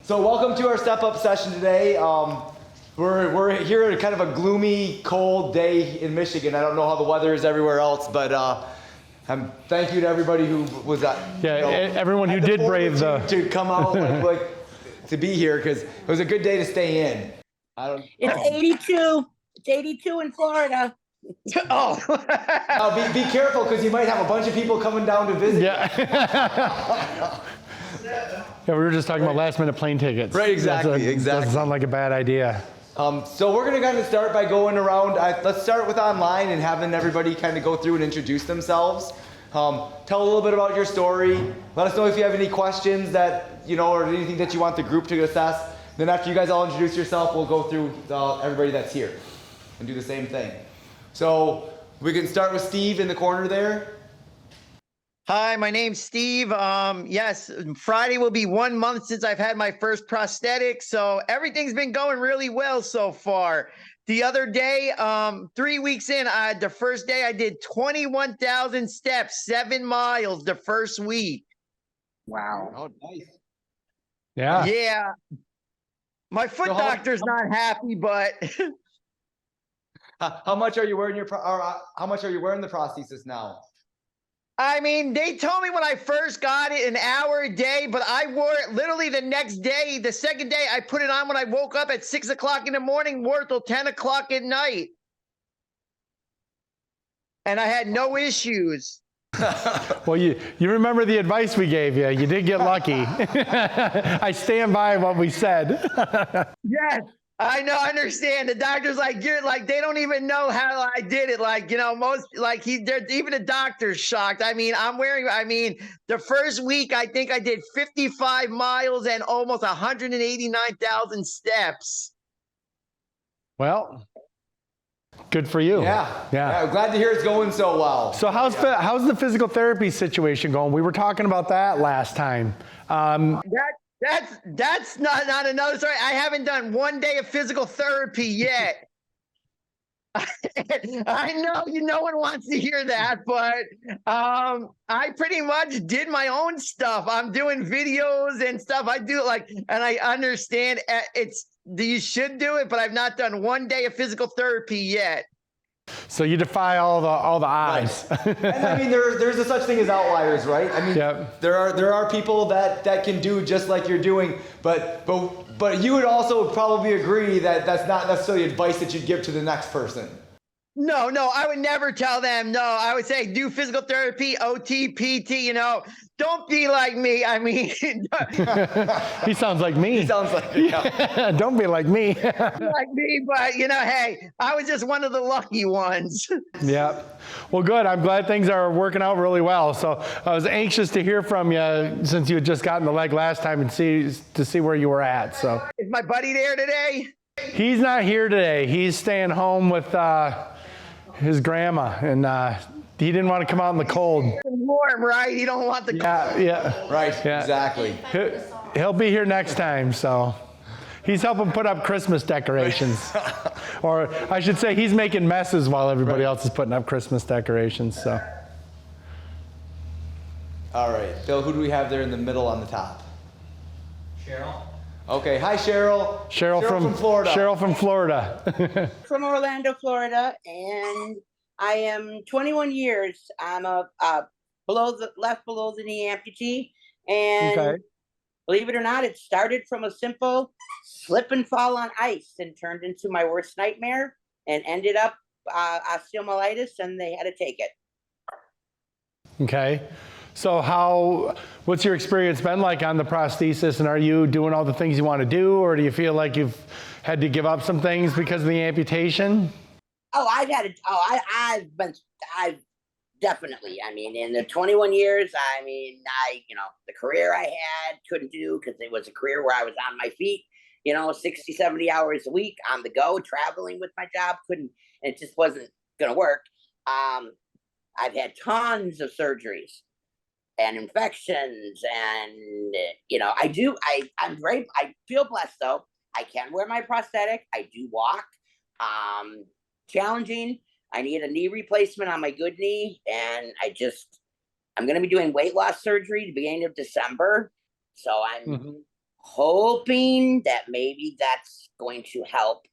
So welcome to our Step Up session today. We're here at kind of a gloomy, cold day in Michigan. I don't know how the weather is everywhere else, but thank you to everybody who was everyone who did brave to come out to be here, because it was a good day to stay in. It's 82. It's 82 in Florida. Oh, be careful, because you might have a bunch of people coming down to visit. Yeah. Yeah, we were just talking about last-minute plane tickets. Right, exactly. Doesn't sound like a bad idea. So we're going to kind of start by going around. Let's start with online and having everybody kind of go through and introduce themselves. Tell a little bit about your story. Let us know if you have any questions that, or anything that you want the group to assess. Then after you guys all introduce yourself, we'll go through everybody that's here and do the same thing. So we can start with Steve in the corner there. Hi, my name's Steve. Yes, Friday will be 1 month since I've had my first prosthetic, so everything's been going really well so far. The other day, 3 weeks in, the first day I did 21,000 steps, 7 miles the first week. Wow. Oh, nice. Yeah. Yeah. My foot doctor's not happy, but how much are you wearing how much are you wearing the prosthesis now? I mean, they told me when I first got it, an hour a day, but I wore it literally the next day. The second day, I put it on when I woke up at 6 o'clock in the morning, wore it till 10 o'clock at night. And I had no issues. Well, you remember the advice we gave you. You did get lucky. I stand by what we said. Yes. I know, I understand. The doctor's like, you're like, they don't even know how I did it. Like, most, like even the doctor's shocked. I mean, the first week, I think I did 55 miles and almost 189,000 steps. Well, good for you. Yeah. I'm glad to hear it's going so well. So how's the physical therapy situation going? We were talking about that last time. That's not another story. I haven't done 1 day of physical therapy yet. I know no one wants to hear that, but I pretty much did my own stuff. I'm doing videos and stuff. I do and I understand you should do it, but I've not done 1 day of physical therapy yet. So you defy all the odds. Right. And I mean, there's a such thing as outliers, right? I mean, there are people that can do just like you're doing, but you would also probably agree that that's not necessarily advice that you'd give to the next person. No, I would never tell them. No, I would say do physical therapy, OT, PT, don't be like me. I mean, he sounds like me. He sounds like me. Yeah. Don't be like me. Like me, but hey, I was just one of the lucky ones. Yeah. Well, good. I'm glad things are working out really well. So I was anxious to hear from you since you had just gotten the leg last time and to see where you were at. So is my buddy there today? He's not here today. He's staying home with his grandma, and he didn't want to come out in the cold. It's warm, right? He don't want the cold. Yeah. Right. Yeah. Exactly. He'll be here next time. So he's helping put up Christmas decorations, or I should say, he's making messes while everybody else is putting up Christmas decorations. So. All right, Bill. Who do we have there in the middle on the top? Cheryl. Okay, hi Cheryl. Cheryl from Florida. Cheryl from Florida. From Orlando, Florida, and I am 21 years. I'm a below the knee amputee, and believe it or not, it started from a simple slip and fall on ice and turned into my worst nightmare, and ended up osteomyelitis, and they had to take it. Okay. So what's your experience been like on the prosthesis, and are you doing all the things you want to do, or do you feel like you've had to give up some things because of the amputation? Oh, I've definitely, I mean, in the 21 years, I mean, the career I had couldn't do, because it was a career where I was on my feet, 60, 70 hours a week on the go, traveling with my job, it just wasn't going to work. I've had tons of surgeries and infections, and I feel blessed though. I can wear my prosthetic. I do walk. Challenging. I need a knee replacement on my good knee, and I'm going to be doing weight loss surgery at the beginning of December. So hoping that maybe that's going to help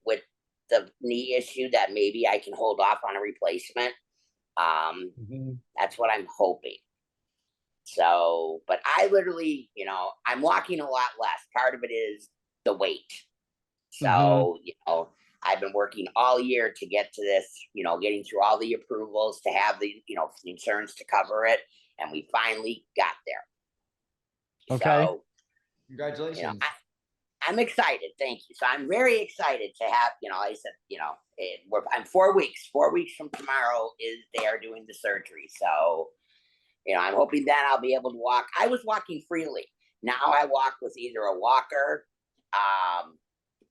with the knee issue, that maybe I can hold off on a replacement. That's what I'm hoping. So, but I literally, I'm walking a lot less. Part of it is the weight. So, I've been working all year to get to this, getting through all the approvals to have the, the insurance to cover it. And we finally got there. Okay. So, Congratulations. I'm excited. Thank you. So I'm very excited to have, I said, I'm 4 weeks. 4 weeks from tomorrow they are doing the surgery. So, I'm hoping that I'll be able to walk. I was walking freely. Now I walk with either a walker.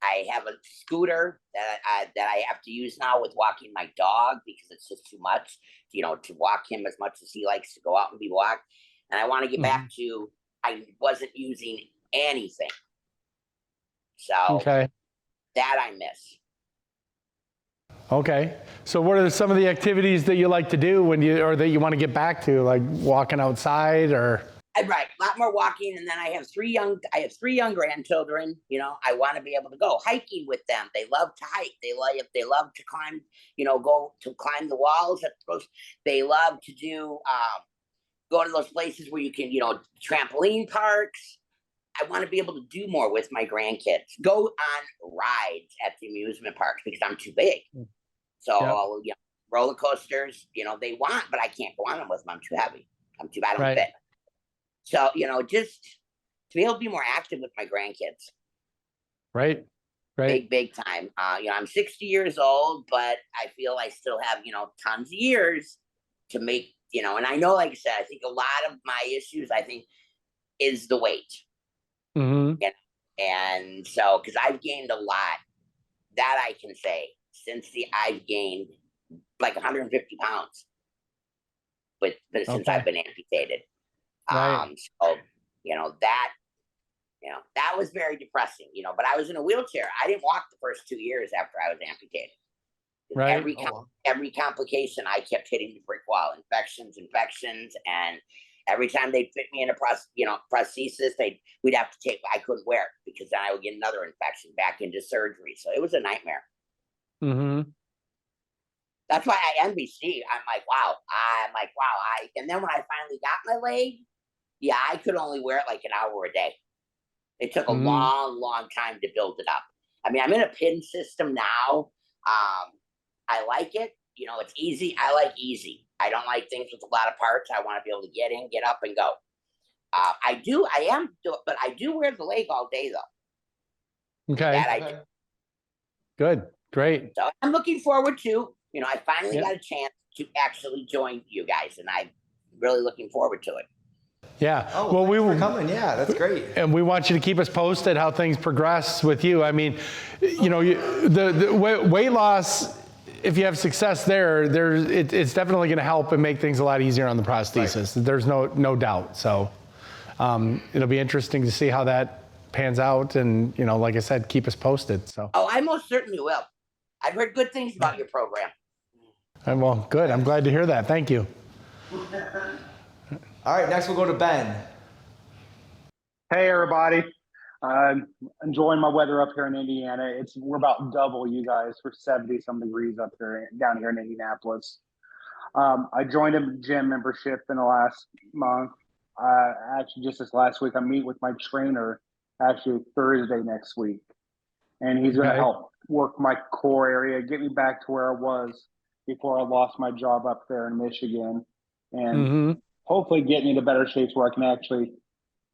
I have a scooter that I have to use now with walking my dog because it's just too much, to walk him as much as he likes to go out and be walked. And I want to get back to, I wasn't using anything. So that I miss. Okay. So what are some of the activities that you like to do or that you want to get back to, like walking outside or? Right. A lot more walking. And then I have three young grandchildren. I want to be able to go hiking with them. They love to hike. They love to climb, go to climb the walls. They love to do, go to those places where you can, trampoline parks. I want to be able to do more with my grandkids. Go on rides at the amusement parks because I'm too big. So, roller coasters, they want, but I can't go on them with them. I'm too heavy. I'm too bad. I don't fit. So, just to be able to be more active with my grandkids. Right. Big time. I'm 60 years old, but I feel I still have, tons of years to make, and I know, like I said, I think a lot of my issues, is the weight. And so, because I've gained a lot, that I can say, since I've gained like 150 pounds, but since I've been amputated. So, that was very depressing, but I was in a wheelchair. I didn't walk the first 2 years after I was amputated. Every complication, I kept hitting the brick wall, infections. And every time they'd fit me in a prosthesis, we'd have to take, I couldn't wear it because then I would get another infection back into surgery. So it was a nightmare. That's why I envy Steve. I'm like, wow. And then when I finally got my leg, I could only wear it like an hour a day. It took a long time to build it up. I mean, I'm in a pin system now. I like it. It's easy. I like easy. I don't like things with a lot of parts. I want to be able to get in, get up, and go. But I do wear the leg all day though. Okay. That I do. Good. Great. So I'm looking forward to, I finally got a chance to actually join you guys, and I'm really looking forward to it. Yeah. Oh, well, we were coming. Yeah, that's great. And we want you to keep us posted how things progress with you. I mean, the weight loss, if you have success it's definitely going to help and make things a lot easier on the prosthesis. Right. There's no doubt. So it'll be interesting to see how that pans out. And, like I said, keep us posted. So. Oh, I most certainly will. I've heard good things about your program. Well, good. I'm glad to hear that. Thank you. All right, next we'll go to Ben. Hey, everybody. I'm enjoying my weather up here in Indiana. We're about double you guys. We're 70-some degrees up here, down here in Indianapolis. I joined a gym membership in the last month. Actually, just this last week, I meet with my trainer actually Thursday next week. And he's going to help work my core area, get me back to where I was before I lost my job up there in Michigan. And hopefully get me into better shapes where I can actually,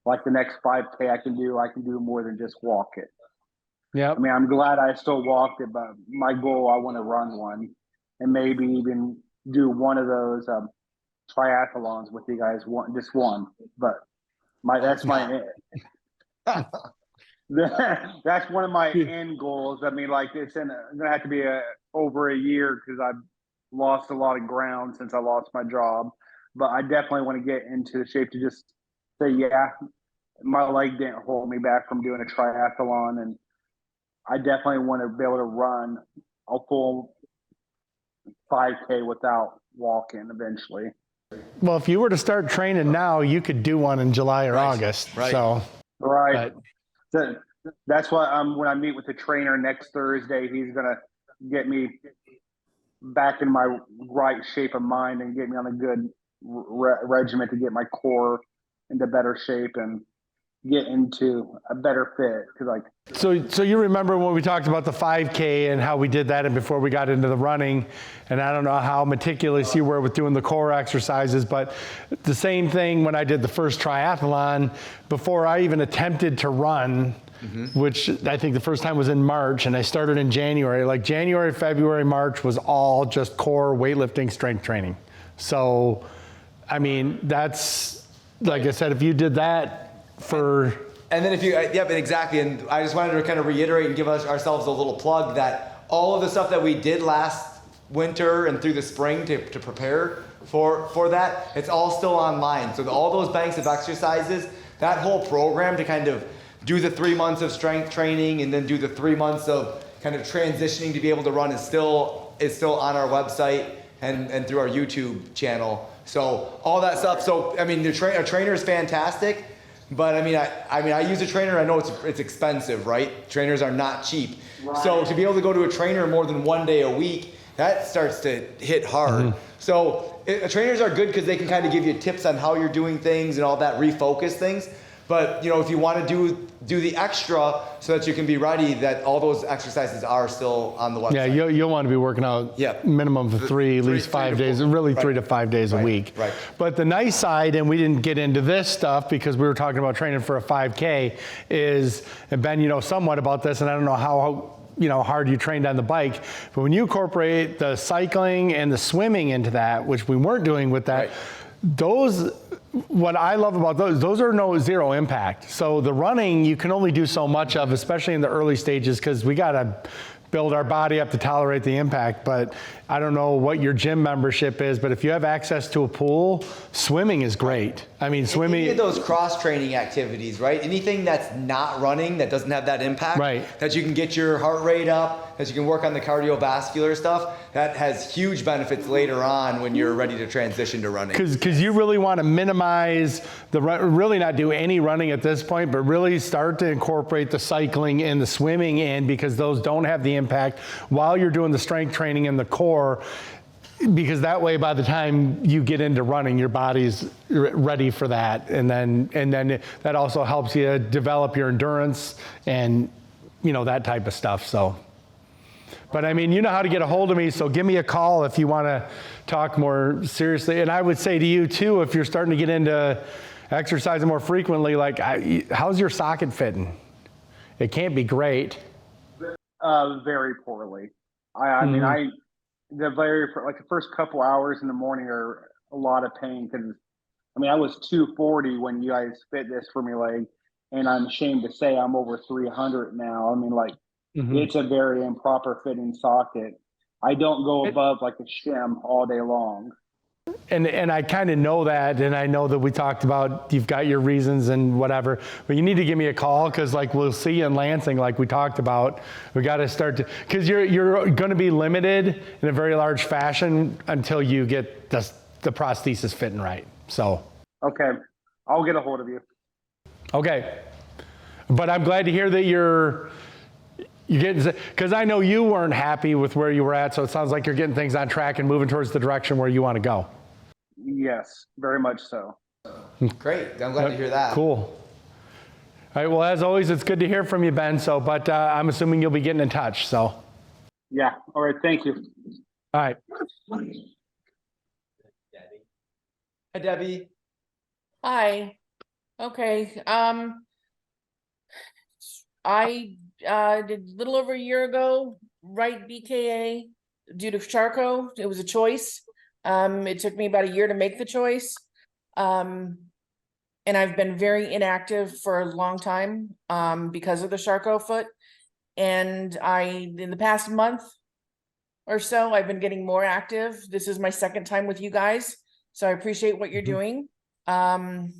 like the next 5K I can do more than just walk it. Yeah. I mean, I'm glad I still walked it, but my goal, I want to run one and maybe even do one of those triathlons with you guys, just one. But that's one of my end goals. I mean, like it's going to have to be over a year because I've lost a lot of ground since I lost my job. But I definitely want to get into shape to just say, my leg didn't hold me back from doing a triathlon. And I definitely want to be able to run a full 5K without walking eventually. Well, if you were to start training now, you could do one in July or August. Right. So Right. But That's why when I meet with the trainer next Thursday, he's gonna get me back in my right shape of mind and get me on a good regimen to get my core into better shape and get into a better fit. Cause like, so you remember when we talked about the 5K and how we did that and before we got into the running, and I don't know how meticulous you were with doing the core exercises, but the same thing when I did the first triathlon, before I even attempted to run, which I think the first time was in March, and I started in January. Like January, February, March was all just core weightlifting, strength training. So, I mean, that's, like I said, if you did that for... And then if you, yep, exactly. And I just wanted to kind of reiterate and give ourselves a little plug that all of the stuff that we did last winter and through the spring to prepare for that, it's all still online. So all those banks of exercises, that whole program to kind of do the 3 months of strength training and then do the 3 months of kind of transitioning to be able to run is still on our website and through our YouTube channel. So all that stuff. So I mean, our trainer is fantastic, but I mean, I use a trainer. I know it's expensive, right? Trainers are not cheap. Right. So to be able to go to a trainer more than 1 day a week, that starts to hit hard. So trainers are good because they can kind of give you tips on how you're doing things and all that, refocus things. But if you want to do the extra so that you can be ready, that all those exercises are still on the website. Yeah, you'll want to be working out minimum of three, at least 5 days, really 3 to 5 days a week. Right. But the nice side, and we didn't get into this stuff because we were talking about training for a 5K, is, and Ben, you know somewhat about this, and I don't know how hard you trained on the bike, but when you incorporate the cycling and the swimming into that, which we weren't doing with that, what I love about those are zero impact. So the running, you can only do so much of, especially in the early stages, because we got to build our body up to tolerate the impact. But I don't know what your gym membership is, but if you have access to a pool, swimming is great. I mean, swimming. Any of those cross-training activities, right? Anything that's not running, that doesn't have that impact, that you can get your heart rate up, that you can work on the cardiovascular stuff, that has huge benefits later on when you're ready to transition to running. Because you really want to minimize really not do any running at this point, but really start to incorporate the cycling and the swimming in, because those don't have the impact while you're doing the strength training in the core. Because that way, by the time you get into running, your body's ready for that, and then that also helps you develop your endurance and that type of stuff. So, but I mean, you know how to get a hold of me, so give me a call if you want to talk more seriously. And I would say to you too, if you're starting to get into exercising more frequently, like how's your socket fitting? It can't be great. Very poorly. I mean, the first couple hours in the morning are a lot of pain because, I mean, I was 240 when you guys fit this for me leg, and I'm ashamed to say I'm over 300 now. I mean, it's a very improper fitting socket. I don't go above like a shim all day long. And I kind of know that, and I know that we talked about you've got your reasons and whatever, but you need to give me a call because we'll see you in Lansing like we talked about. We got to start to, because you're going to be limited in a very large fashion until you get the prosthesis fitting right. So. Okay, I'll get a hold of you. Okay, but I'm glad to hear that you're getting, because I know you weren't happy with where you were at, so it sounds like you're getting things on track and moving towards the direction where you want to go. Yes, very much so. Great, I'm glad to hear that. Cool. All right, well, as always, it's good to hear from you, Ben, but I'm assuming you'll be getting in touch, so. Yeah, all right, thank you. All right. Hi, Debbie. Hi. Okay. I did a little over a year ago, right BKA due to Charco. It was a choice. It took me about a year to make the choice. And I've been very inactive for a long time because of the Charco foot. And in the past month or so, I've been getting more active. This is my second time with you guys. So I appreciate what you're doing. And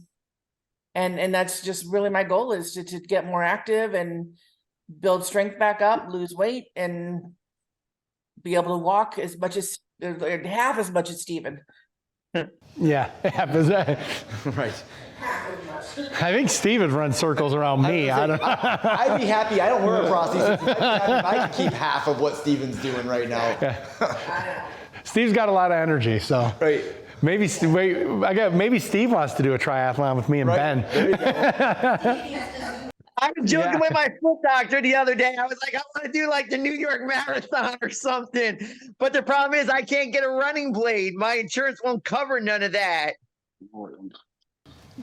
that's just really my goal is to get more active and build strength back up, lose weight, and be able to walk as much as half as much as Steven. Yeah, half as that. Right. I think Steve would run circles around me. I don't know. I'd be happy. I don't wear a prosthesis. I'd be happy if I could keep half of what Steven's doing right now. Steve's got a lot of energy, so. Right. Maybe maybe Steve wants to do a triathlon with me and Ben. I was joking with my foot doctor the other day. I was like, I want to do like the New York Marathon or something. But the problem is I can't get a running blade. My insurance won't cover none of that.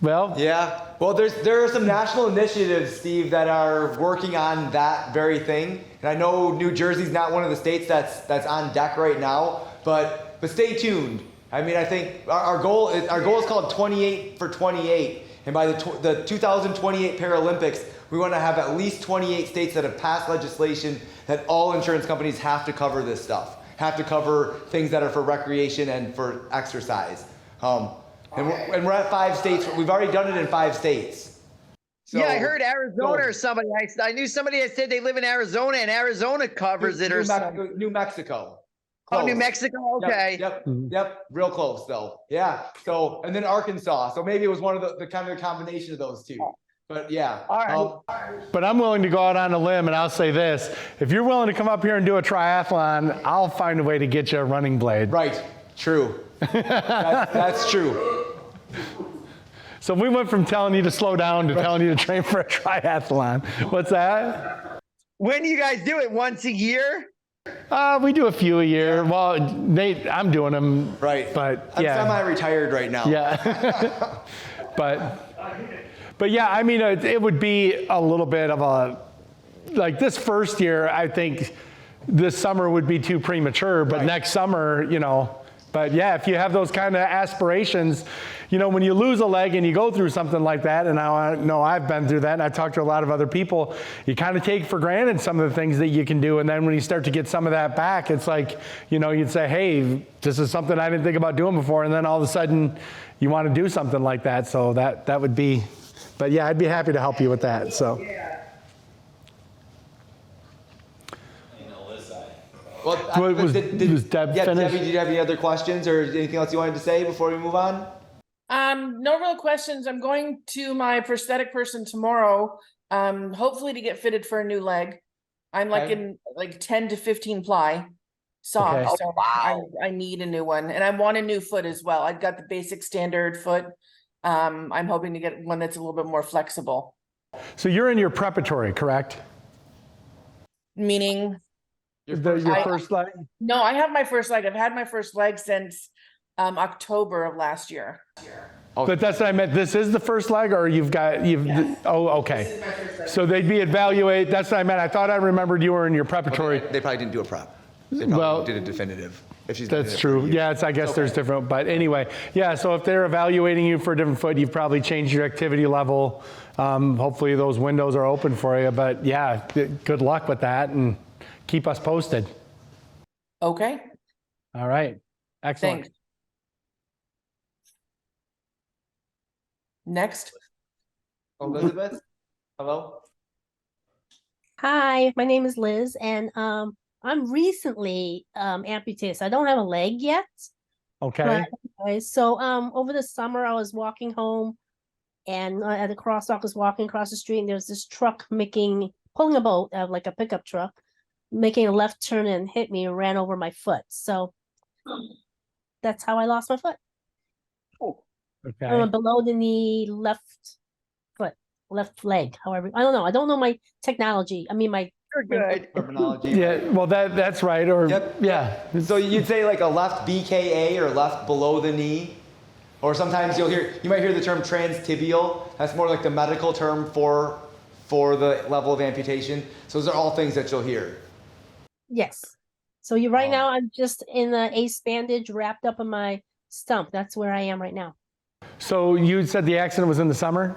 Well, yeah. Well, there are some national initiatives, Steve, that are working on that very thing. And I know New Jersey's not one of the states that's on deck right now, but stay tuned. I mean, I think our goal is called 28 for 28. And by the 2028 Paralympics, we want to have at least 28 states that have passed legislation that all insurance companies have to cover this stuff, have to cover things that are for recreation and for exercise. And we're at 5 states. We've already done it in 5 states. So, yeah, I heard Arizona or somebody. I knew somebody that said they live in Arizona and Arizona covers it or something. New Mexico. Oh, New Mexico? Okay. Yep. Real close though. Yeah. So, and then Arkansas. So maybe it was one of the kind of a combination of those two. But yeah. All right. but I'm willing to go out on a limb and I'll say this. If you're willing to come up here and do a triathlon, I'll find a way to get you a running blade. Right. True. That's true. So we went from telling you to slow down to telling you to train for a triathlon. What's that? When do you guys do it? Once a year? We do a few a year. Well, Nate, I'm doing them. Right. But I'm yeah. semi-retired right now. Yeah. but yeah, I mean, it would be a little bit of like this first year, I think this summer would be too premature, but next summer, but yeah, if you have those kind of aspirations, when you lose a leg and you go through something like that, and I know I've been through that, and I've talked to a lot of other people, you kind of take for granted some of the things that you can do, and then when you start to get some of that back, it's like, you'd say, hey, this is something I didn't think about doing before, and then all of a sudden you want to do something like that, so that would be, but yeah, I'd be happy to help you with that, so. Well, was Deb finished? Debbie, did you have any other questions or anything else you wanted to say before we move on? No real questions. I'm going to my prosthetic person tomorrow, hopefully to get fitted for a new leg. I'm like in 10 to 15 ply sock, Okay. so I need a new one, and I want a new foot as well. I've got the basic standard foot. I'm hoping to get one that's a little bit more flexible. So you're in your preparatory, correct? Meaning? Your first leg? No, I have my first leg. I've had my first leg since October of last year. But that's what I meant. This is the first leg, or Yes. Oh, okay. This is my first leg. So they'd be evaluate. That's what I meant. I thought I remembered you were in your preparatory. They probably didn't do a prep. They probably did a definitive. If she's been in That's it true. for a year. Yeah, I guess there's different. But anyway, yeah. So if they're evaluating you for a different foot, you've probably changed your activity level. Hopefully those windows are open for you. But yeah, good luck with that, and keep us posted. Okay. All right. Excellent. Thanks. Next. Elizabeth, hello. Hi, my name is Liz, and I'm recently amputee, so I don't have a leg yet. Okay. But anyway, so over the summer I was walking home, and at the crosswalk I was walking across the street, and there was this truck pulling a boat, like a pickup truck, making a left turn and hit me and ran over my foot. So that's how I lost my foot. Okay. Below the knee, left foot, left leg. However, I don't know. I don't know my technology. I mean, You're good. Terminology. Yeah. Well, that's right. Or Yep. yeah. So you'd say like a left BKA or left below the knee, or sometimes you might hear the term transtibial. That's more like the medical term for the level of amputation. So those are all things that you'll hear. Yes. So right now I'm just in the ace bandage wrapped up in my stump. That's where I am right now. So you said the accident was in the summer?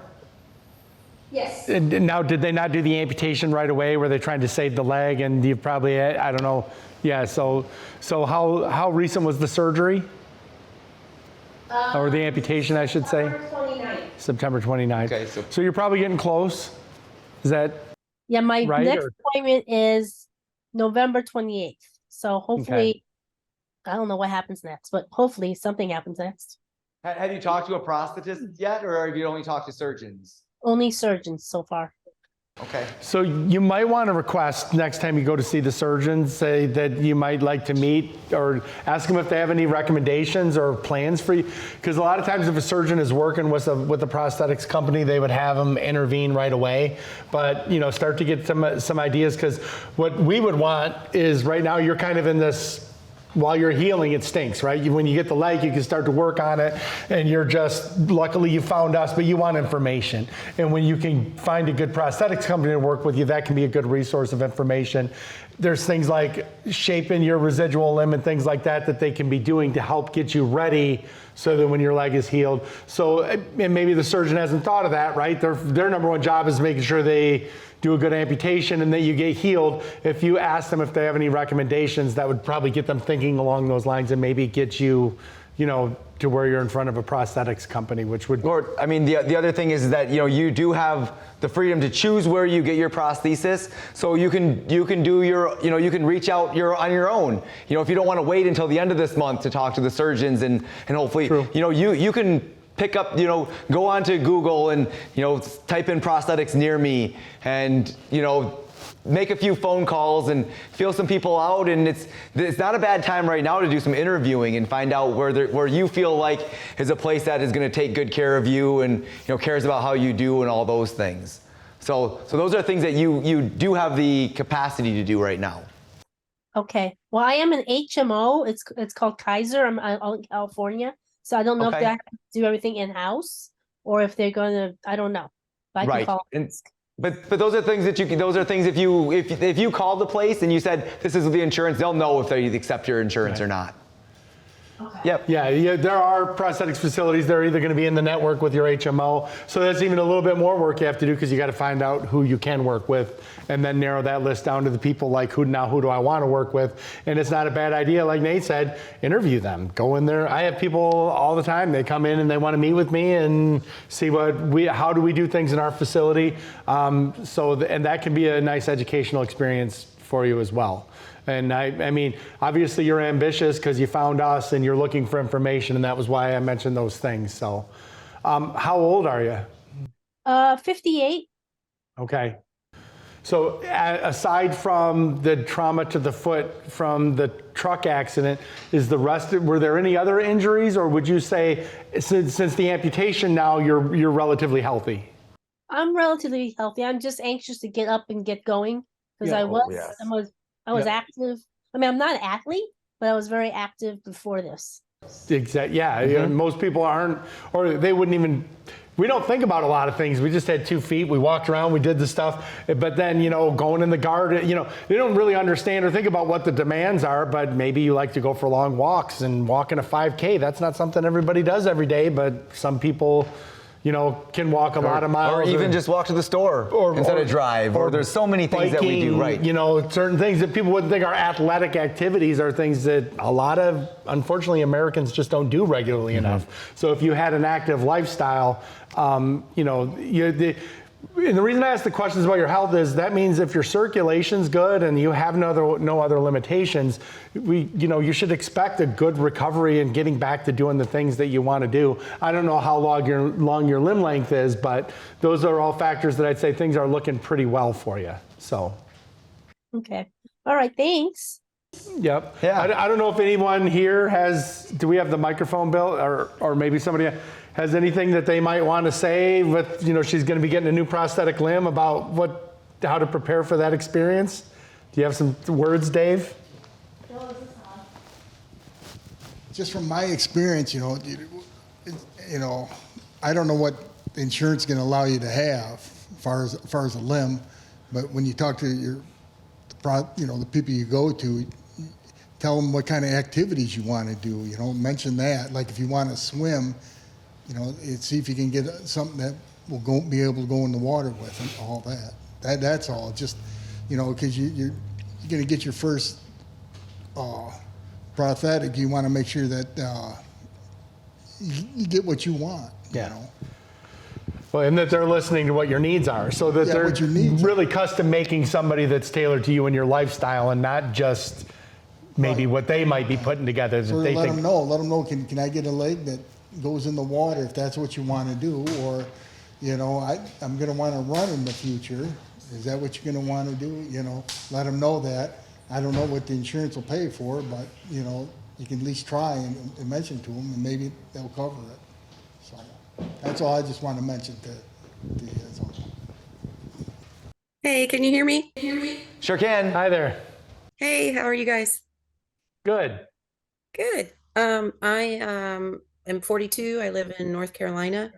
Yes. And now, did they not do the amputation right away? Were they trying to save the leg? And you probably, I don't know. Yeah. So how recent was the surgery? Or the amputation, I should say? September 29th. Okay, so you're probably getting close. Is that Yeah, my right, next or- appointment is November 28th. So hopefully, I don't know what happens next, but hopefully something happens next. Have you talked to a prosthetist yet, or have you only talked to surgeons? Only surgeons so far. Okay. So you might want to request next time you go to see the surgeon, say that you might like to meet, or ask them if they have any recommendations or plans for you. Because a lot of times if a surgeon is working with a prosthetics company, they would have them intervene right away. But start to get some ideas, because what we would want is, right now you're kind of in this, while you're healing, it stinks, right? When you get the leg, you can start to work on it, and you're just, luckily you found us, but you want information. And when you can find a good prosthetics company to work with you, that can be a good resource of information. There's things like shaping your residual limb and things like that that they can be doing to help get you ready so that when your leg is healed. So, and maybe the surgeon hasn't thought of that, right? Their number one job is making sure they do a good amputation and that you get healed. If you ask them if they have any recommendations, that would probably get them thinking along those lines and maybe get you, to where you're in front of a prosthetics company, which would. Lord, I mean, the other thing is that, you do have the freedom to choose where you get your prosthesis. So you can do your, you can reach out on your own. If you don't want to wait until the end of this month to talk to the surgeons and hopefully, True. You can pick up, go onto Google and, type in prosthetics near me and, make a few phone calls and feel some people out. And it's not a bad time right now to do some interviewing and find out where you feel like is a place that is going to take good care of you and, cares about how you do and all those things. So those are things that you do have the capacity to do right now. Okay. Well, I am an HMO. It's called Kaiser. I'm out in California. So I don't know if they have to do everything in-house or if they're going to, I don't know. But I can call. But those are things that if you called the place and you said this is the insurance, they'll know if they accept your insurance or not. Okay. Yep. Yeah, there are prosthetics facilities. They're either going to be in the network with your HMO. So that's even a little bit more work you have to do, because you got to find out who you can work with and then narrow that list down to the people like who do I want to work with. And it's not a bad idea. Like Nate said, interview them. Go in there. I have people all the time. They come in and they want to meet with me and see how do we do things in our facility. And that can be a nice educational experience for you as well. And I mean, obviously you're ambitious because you found us and you're looking for information, and that was why I mentioned those things. So, how old are you? 58. Okay. So aside from the trauma to the foot from the truck accident, were there any other injuries, or would you say since the amputation now you're relatively healthy? I'm relatively healthy. I'm just anxious to get up and get going because I was active. I mean, I'm not an athlete, but I was very active before this. Exactly. Yeah. Most people aren't, or they wouldn't even. We don't think about a lot of things. We just had 2 feet. We walked around. We did the stuff. But then, going in the garden, they don't really understand or think about what the demands are. But maybe you like to go for long walks and walk in a 5K. That's not something everybody does every day. But some people, can walk a lot of miles. Or even just walk to the store instead of drive. Or there's so many things biking, that we do, right? Certain things that people wouldn't think are athletic activities are things that a lot of, unfortunately, Americans just don't do regularly enough. So if you had an active lifestyle, and the reason I ask the questions about your health is that means if your circulation's good and you have no other limitations, you should expect a good recovery and getting back to doing the things that you want to do. I don't know how long your limb length is, but those are all factors that I'd say things are looking pretty well for you. So. Okay. All right. Thanks. Yep. Yeah. I don't know if anyone here do we have the microphone, Bill, or maybe somebody has anything that they might want to say with, she's going to be getting a new prosthetic limb about how to prepare for that experience. Do you have some words, Dave? Just from my experience, I don't know what the insurance is going to allow you to have as far as a limb, but when you talk to the people you go to, tell them what kind of activities you want to do. Mention that. Like if you want to swim, see if you can get something that will be able to go in the water with and all that. That's all. Just, because you're going to get your first prosthetic, you want to make sure that you get what you want. Well, and that they're listening to what your needs are, so that they're really custom making somebody that's tailored to you and your lifestyle, and not just maybe what they might be putting together. So let them know. Can I get a leg that goes in the water if that's what you want to do, or, you know, I'm going to want to run in the future. Is that what you're going to want to do? You know, let them know that. I don't know what the insurance will pay for, but, you know, you can at least try and mention to them, and maybe they'll cover it. So that's all I just want to mention to you. That's all. Hey, can you hear me? Sure can. Hi there. Hey, how are you guys? Good. Good. I am 42. I live in North Carolina,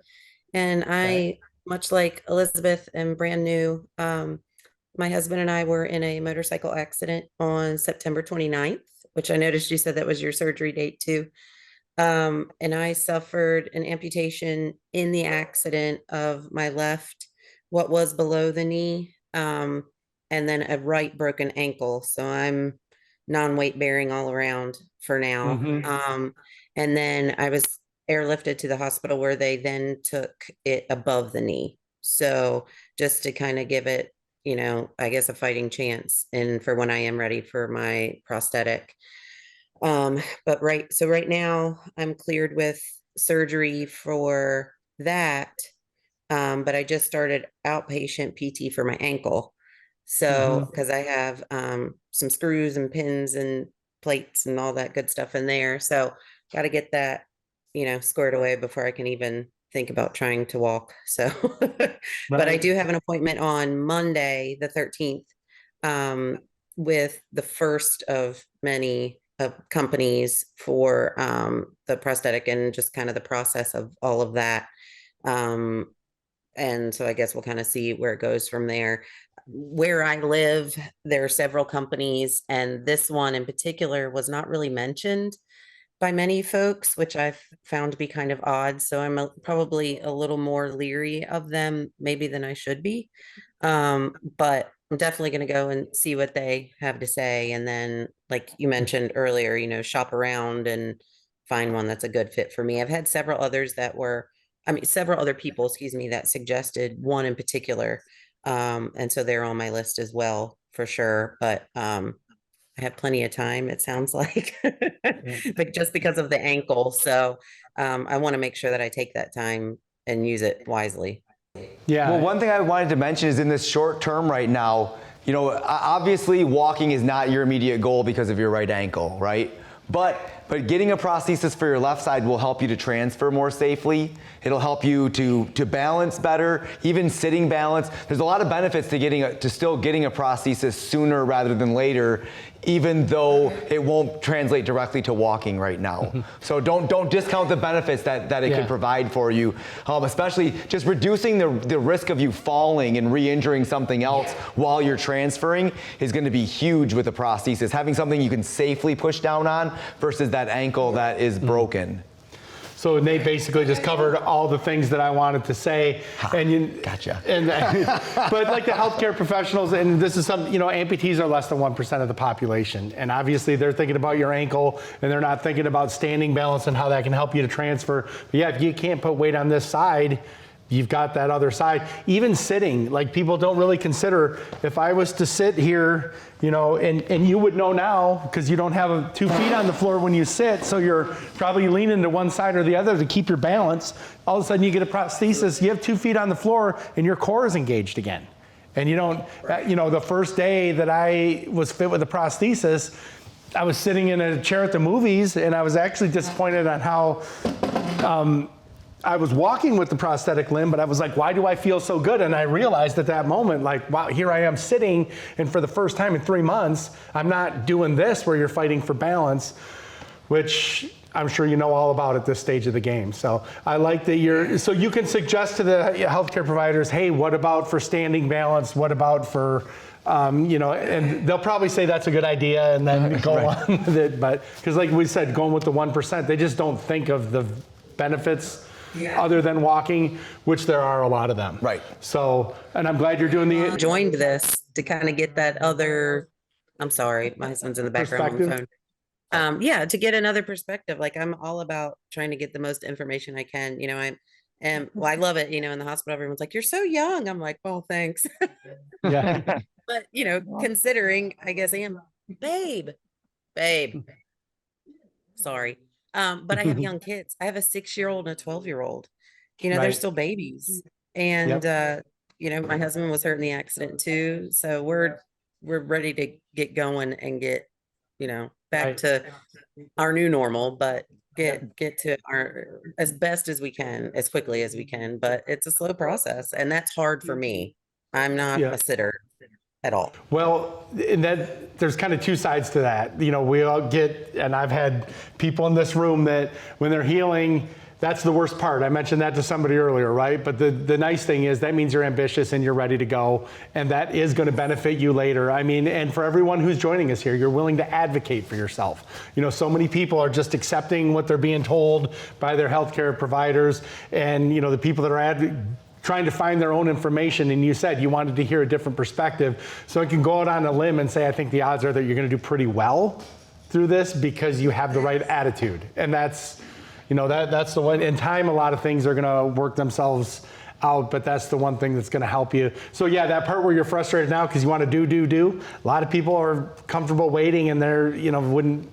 and I, much like Elizabeth, am brand new. My husband and I were in a motorcycle accident on September 29th, which I noticed you said that was your surgery date too. And I suffered an amputation in the accident of my left, what was below the knee, and then a right broken ankle. So I'm non-weight bearing all around for now. And then I was airlifted to the hospital where they then took it above the knee. So just to kind of give it, you know, I guess a fighting chance and for when I am ready for my prosthetic. But right now I'm cleared with surgery for that. But I just started outpatient PT for my ankle. So, because I have some screws and pins and plates and all that good stuff in there. So got to get that, you know, squared away before I can even think about trying to walk. So, but I do have an appointment on Monday, the 13th, with the first of many companies for the prosthetic and just kind of the process of all of that. And so I guess we'll kind of see where it goes from there. Where I live, there are several companies, and this one in particular was not really mentioned by many folks, which I've found to be kind of odd. So I'm probably a little more leery of them maybe than I should be. But I'm definitely going to go and see what they have to say. And then, like you mentioned earlier, you know, shop around and find one that's a good fit for me. I've had several others that were, several other people, excuse me, that suggested one in particular. And so they're on my list as well, for sure. But I have plenty of time, it sounds like, but just because of the ankle. So I want to make sure that I take that time and use it wisely. Yeah. Well, one thing I wanted to mention is in this short term right now, you know, obviously walking is not your immediate goal because of your right ankle, right? But getting a prosthesis for your left side will help you to transfer more safely. It'll help you to balance better, even sitting balance. There's a lot of benefits to still getting a prosthesis sooner rather than later, even though it won't translate directly to walking right now. So don't discount the benefits that it could provide for you, especially just reducing the risk of you falling and re-injuring something else while you're transferring is going to be huge with a prosthesis. Having something you can safely push down on versus that ankle that is broken. So Nate basically just covered all the things that I wanted to say. And Gotcha. And but like the healthcare professionals, and this is something, you know, amputees are less than 1% of the population. And obviously they're thinking about your ankle and they're not thinking about standing balance and how that can help you to transfer. But yeah, if you can't put weight on this side, you've got that other side. Even sitting, like people don't really consider, if I was to sit here, you know, and you would know now because you don't have 2 feet on the floor when you sit, so you're probably leaning to one side or the other to keep your balance. All of a sudden you get a prosthesis, you have 2 feet on the floor and your core is engaged again. And you don't, you know, the first day that I was fit with a prosthesis, I was sitting in a chair at the movies and I was actually disappointed on how, I was walking with the prosthetic limb, but I was like, why do I feel so good? And I realized at that moment, like, wow, here I am sitting, and for the first time in 3 months, I'm not doing this where you're fighting for balance, which I'm sure you know all about at this stage of the game. So I like that so you can suggest to the healthcare providers, hey, what about for standing balance? What about for, you know, and they'll probably say that's a good idea and then go on with it. But, because like we said, going with the 1%, they just don't think of the benefits other than walking, which there are a lot of them. Right. So, and I'm glad you're doing the Joined this to kind of get that other, I'm sorry, my husband's in the background on the phone. Yeah, to get another perspective. Like I'm all about trying to get the most information I can. You know, well, I love it. You know, in the hospital, everyone's like, "You're so young." I'm like, "Well, thanks." Yeah. But you know, considering, I guess I am, babe. Sorry. But I have young kids. I have a 6-year-old and a 12-year-old. You know, they're Right. still babies. And you know, my husband was hurt in the accident too. So we're ready to get going and get, you know, back Right. to our new normal, but get to our as best as we can, as quickly as we can. But it's a slow process, and that's hard for me. I'm not Yeah. a sitter at all. Well, and that there's kind of two sides to that. You know, we all get, and I've had people in this room that when they're healing, that's the worst part. I mentioned that to somebody earlier, right? But the nice thing is that means you're ambitious and you're ready to go, and that is going to benefit you later. I mean, and for everyone who's joining us here, you're willing to advocate for yourself. You know, so many people are just accepting what they're being told by their healthcare providers, and you know, the people that are trying to find their own information, and you said you wanted to hear a different perspective. So I can go out on a limb and say I think the odds are that you're going to do pretty well through this because you have the right attitude, and that's, you know, that's the one. In time, a lot of things are going to work themselves out, but that's the one thing that's going to help you. So yeah, that part where you're frustrated now because you want to do. A lot of people are comfortable waiting, and they're, you know, wouldn't,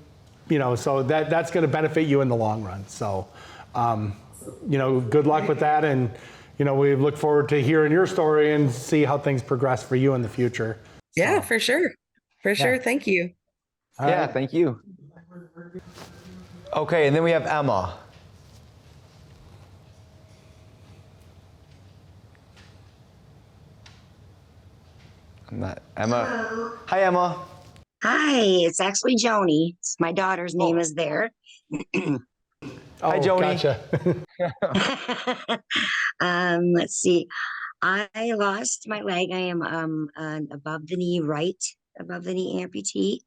you know, so that's going to benefit you in the long run. So, you know, good luck with that, and you know, we look forward to hearing your story and see how things progress for you in the future. Yeah, for sure. For sure. Thank you. Yeah, thank you. Okay, and then we have Emma. Emma. Hi, Emma. Hi, it's actually Joni. My daughter's name is there. Hi, Joni. Gotcha. Let's see. I lost my leg. I am an above the knee amputee.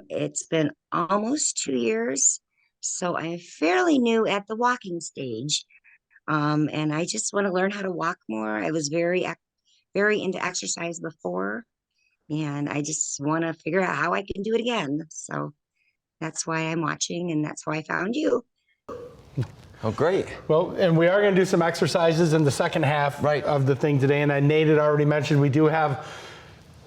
It's been almost 2 years, so I'm fairly new at the walking stage. And I just want to learn how to walk more. I was very into exercise before, and I just want to figure out how I can do it again. So that's why I'm watching, and that's why I found you. Oh, great. Well, and we are going to do some exercises in the second half of the thing today. And Nate had already mentioned we do have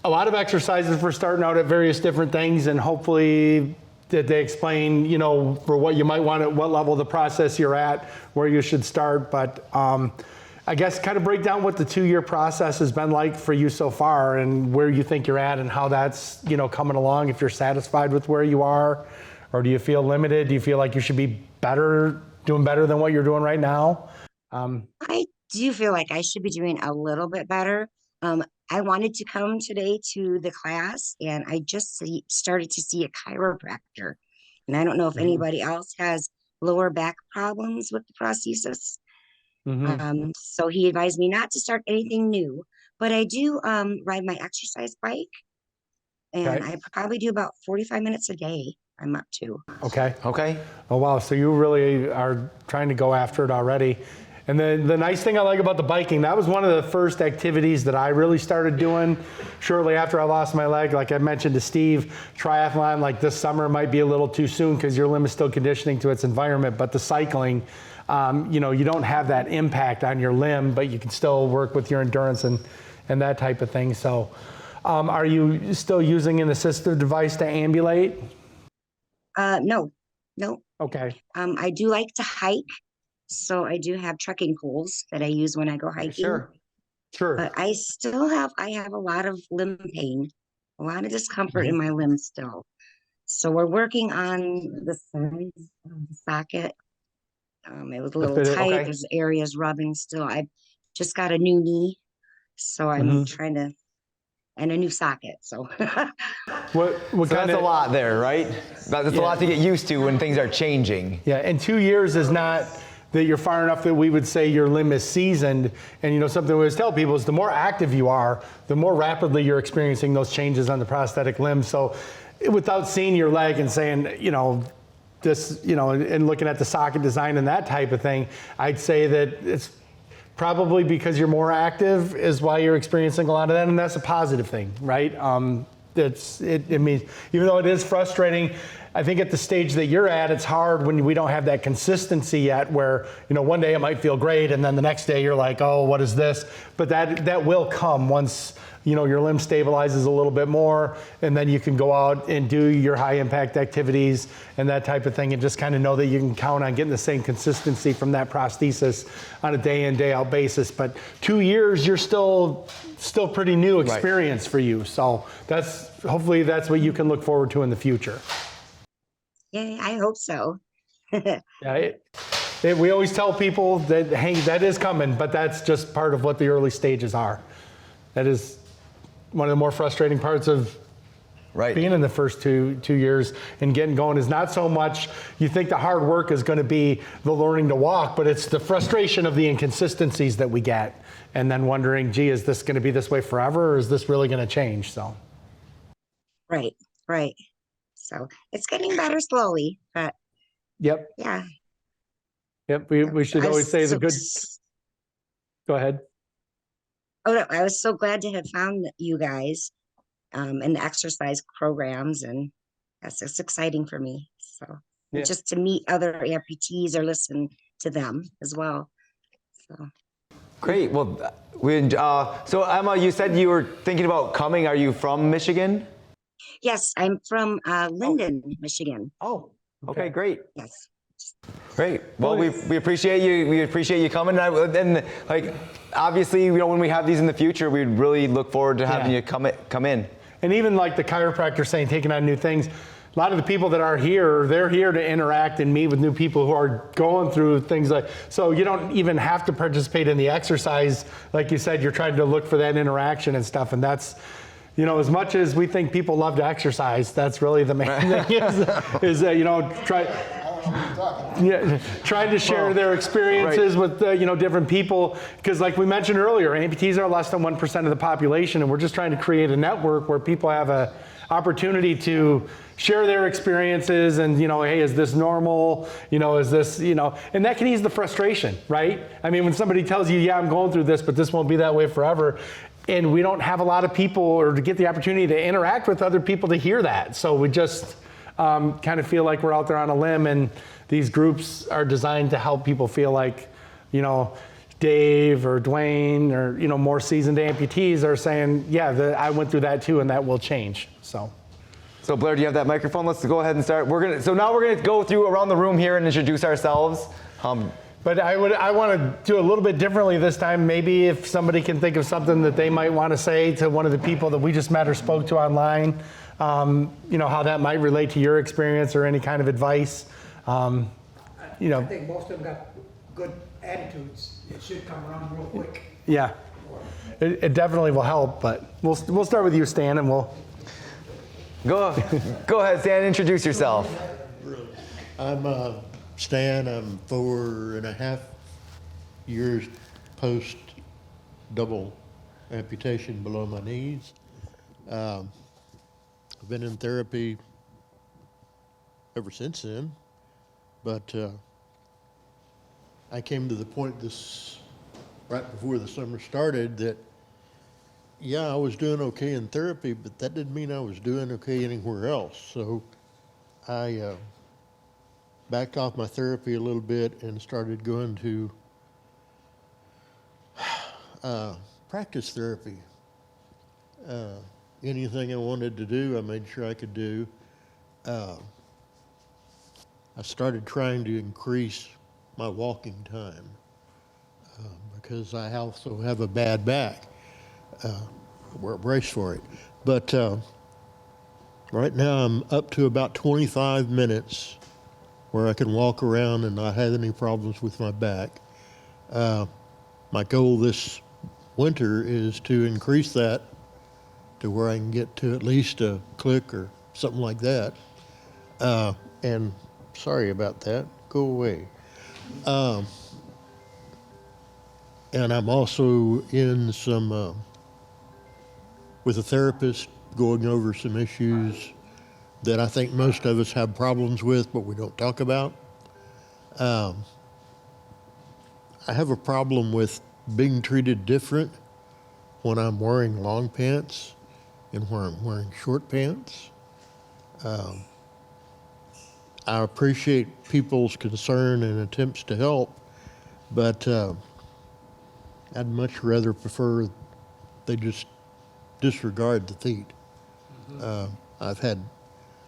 a lot of exercises for starting out at various different things, and hopefully that they explain, you know, for what you might want at what level of the process you're at, where you should start. But I guess kind of break down what the 2-year process has been like for you so far, and where you think you're at, and how that's, you know, coming along. If you're satisfied with where you are, or do you feel limited? Do you feel like you should be doing better than what you're doing right now? I do feel like I should be doing a little bit better. I wanted to come today to the class, and I just started to see a chiropractor. And I don't know if anybody else has lower back problems with the prosthesis. So he advised me not to start anything new, but I do ride my exercise bike, and I probably do about 45 minutes a day. I'm up to. Okay. Okay. Oh, wow. So you really are trying to go after it already. And then the nice thing I like about the biking, that was one of the first activities that I really started doing shortly after I lost my leg. Like I mentioned to Steve, triathlon like this summer might be a little too soon because your limb is still conditioning to its environment. But the cycling, you know, you don't have that impact on your limb, but you can still work with your endurance and that type of thing. So are you still using an assistive device to ambulate? No. Okay. I do like to hike, so I do have trekking poles that I use when I go hiking. Sure. But I have a lot of limb pain, a lot of discomfort in my limbs still. So we're working on the size of the socket. It was a little tight. There's areas rubbing still. I just got a new knee, so I'm trying to, and a new socket. So what so that's a lot there, right? That's a lot to get used to when things are changing. Yeah, and 2 years is not that you're far enough that we would say your limb is seasoned. And you know, something we always tell people is the more active you are, the more rapidly you're experiencing those changes on the prosthetic limb. So without seeing your leg and saying, you know, this, you know, and looking at the socket design and that type of thing, I'd say that it's probably because you're more active is why you're experiencing a lot of that, and that's a positive thing, right? It means, even though it is frustrating, I think at the stage that you're at, it's hard when we don't have that consistency yet where, you know, one day it might feel great and then the next day you're like, oh, what is this? But that will come once your limb stabilizes a little bit more, and then you can go out and do your high impact activities and that type of thing, and just kind of know that you can count on getting the same consistency from that prosthesis on a day in, day out basis. But 2 years, you're still pretty new experience for you. So hopefully that's what you can look forward to in the future. Yeah, I hope so. Yeah, we always tell people that, hey, that is coming, but that's just part of what the early stages are. That is one of the more frustrating parts of being in the first two years and getting going is not so much you think the hard work is going to be the learning to walk, but it's the frustration of the inconsistencies that we get, and then wondering, gee, is this going to be this way forever, or is this really going to change? So. Right. So it's getting better slowly, but Yep. Yeah. Yep. We should always say the good. Go ahead. Oh, no, I was so glad to have found you guys and the exercise programs, and that's just exciting for me. So and just to meet other amputees or listen to them as well. So great. Well, so Emma, you said you were thinking about coming. Are you from Michigan? Yes, I'm from Linden, Michigan. Oh, okay, great. Yes. Great. Well, we appreciate you. We appreciate you coming. And like, obviously, when we have these in the future, we'd really look forward to having you come in. And even like the chiropractor saying, taking on new things. A lot of the people that are here, they're here to interact and meet with new people who are going through things like, so you don't even have to participate in the exercise. Like you said, you're trying to look for that interaction and stuff. And that's, as much as we think people love to exercise, that's really the main thing is trying to share their experiences with different people, because like we mentioned earlier, amputees are less than 1% of the population, and we're just trying to create a network where people have a opportunity to share their experiences and hey, is this normal, is this, and that can ease the frustration, right? I mean, when somebody tells you, yeah, I'm going through this, but this won't be that way forever, and we don't have a lot of people or to get the opportunity to interact with other people to hear that, so we just kind of feel like we're out there on a limb, and these groups are designed to help people feel like, Dave or Dwayne or, more seasoned amputees are saying, yeah, I went through that too, and that will change. So Blair, do you have that microphone? Let's go ahead and start. So now we're gonna go through around the room here and introduce ourselves. But I want to do a little bit differently this time. Maybe if somebody can think of something that they might want to say to one of the people that we just met or spoke to online, how that might relate to your experience or any kind of advice. I think most of them got good attitudes. It should come around real quick. Yeah, it definitely will help. But we'll start with you, Stan, and we'll go ahead, Stan. Introduce yourself. I'm Stan. I'm 4.5 years post double amputation below my knees. I've been in therapy ever since then, but I came to the point right before the summer started that, yeah, I was doing okay in therapy, but that didn't mean I was doing okay anywhere else. So I backed off my therapy a little bit and started going to practice therapy. Anything I wanted to do, I made sure I could do. I started trying to increase my walking time because I also have a bad back. We're braced for it. But right now I'm up to about 25 minutes where I can walk around and not have any problems with my back. My goal this winter is to increase that to where I can get to at least a click or something like that. And sorry about that, go away. And I'm also in some, with a therapist, going over some issues that I think most of us have problems with, but we don't talk about. I have a problem with being treated different when I'm wearing long pants and when I'm wearing short pants. I appreciate people's concern and attempts to help, but I'd much rather prefer they just disregard the feet.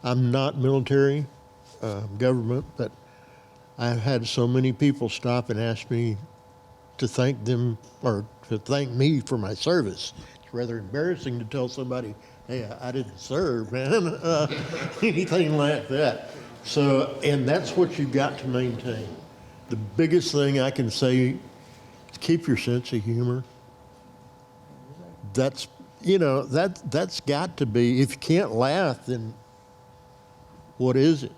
I'm not military, government, but I've had so many people stop and ask me to thank them or to thank me for my service. It's rather embarrassing to tell somebody, hey, I didn't serve, man, anything like that. So, and that's what you've got to maintain. The biggest thing I can say is keep your sense of humor. That's, you know, that's got to be, if you can't laugh, then what is it?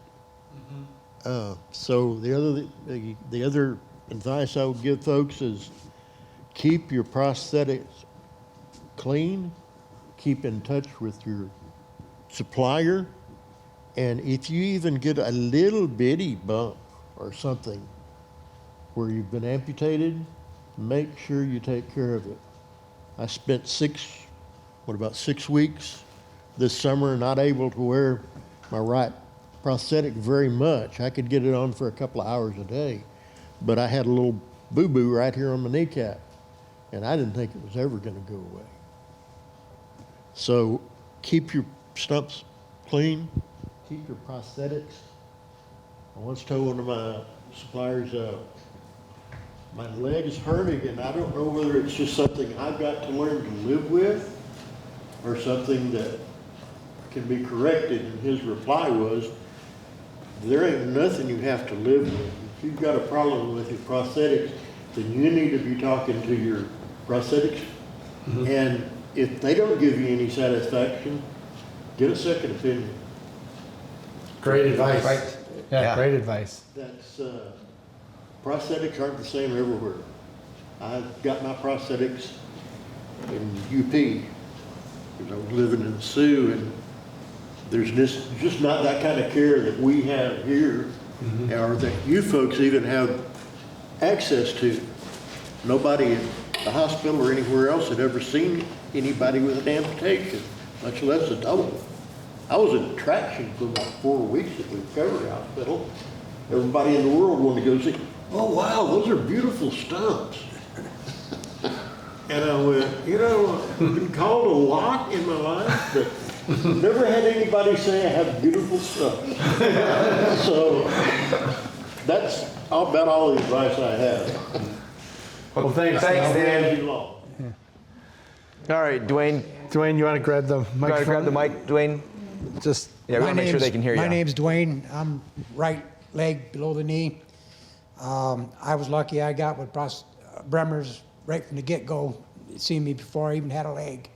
So the other advice I would give folks is keep your prosthetics clean, keep in touch with your supplier, and if you even get a little bitty bump or something where you've been amputated, make sure you take care of it. I spent 6 weeks this summer not able to wear my right prosthetic very much. I could get it on for a couple of hours a day, but I had a little boo-boo right here on my kneecap, and I didn't think it was ever going to go away. So keep your stumps clean, keep your prosthetics. I once told one of my suppliers, my leg is hurting, and I don't know whether it's just something I've got to learn to live with or something that can be corrected. And his reply was, there ain't nothing you have to live with. If you've got a problem with your prosthetics, then you need to be talking to your prosthetics. And if they don't give you any satisfaction, get a second opinion. Great advice. Right. Yeah, great advice. That's, prosthetics aren't the same everywhere. I've got my prosthetics in UP, because I was living in Sioux, and there's just not that kind of care that we have here, or that you folks even have access to. Nobody at the hospital or anywhere else had ever seen anybody with an amputation, much less a double. I was an attraction for about 4 weeks at the recovery hospital. Everybody in the world wanted to go see, oh wow, those are beautiful stumps. And I went, you know, I've been called a lot in my life, but never had anybody say I have beautiful stumps. So that's about all the advice I have. Well, thanks. Thanks, Dan. Dan. All right, Dwayne. Dwayne, you want to grab the microphone? You want to grab the mic, Dwayne? Just Yeah, we want to make sure they can hear you. My name's Dwayne. I'm right leg below the knee. I was lucky I got with Bremer's right from the get-go. He'd seen me before I even had a leg.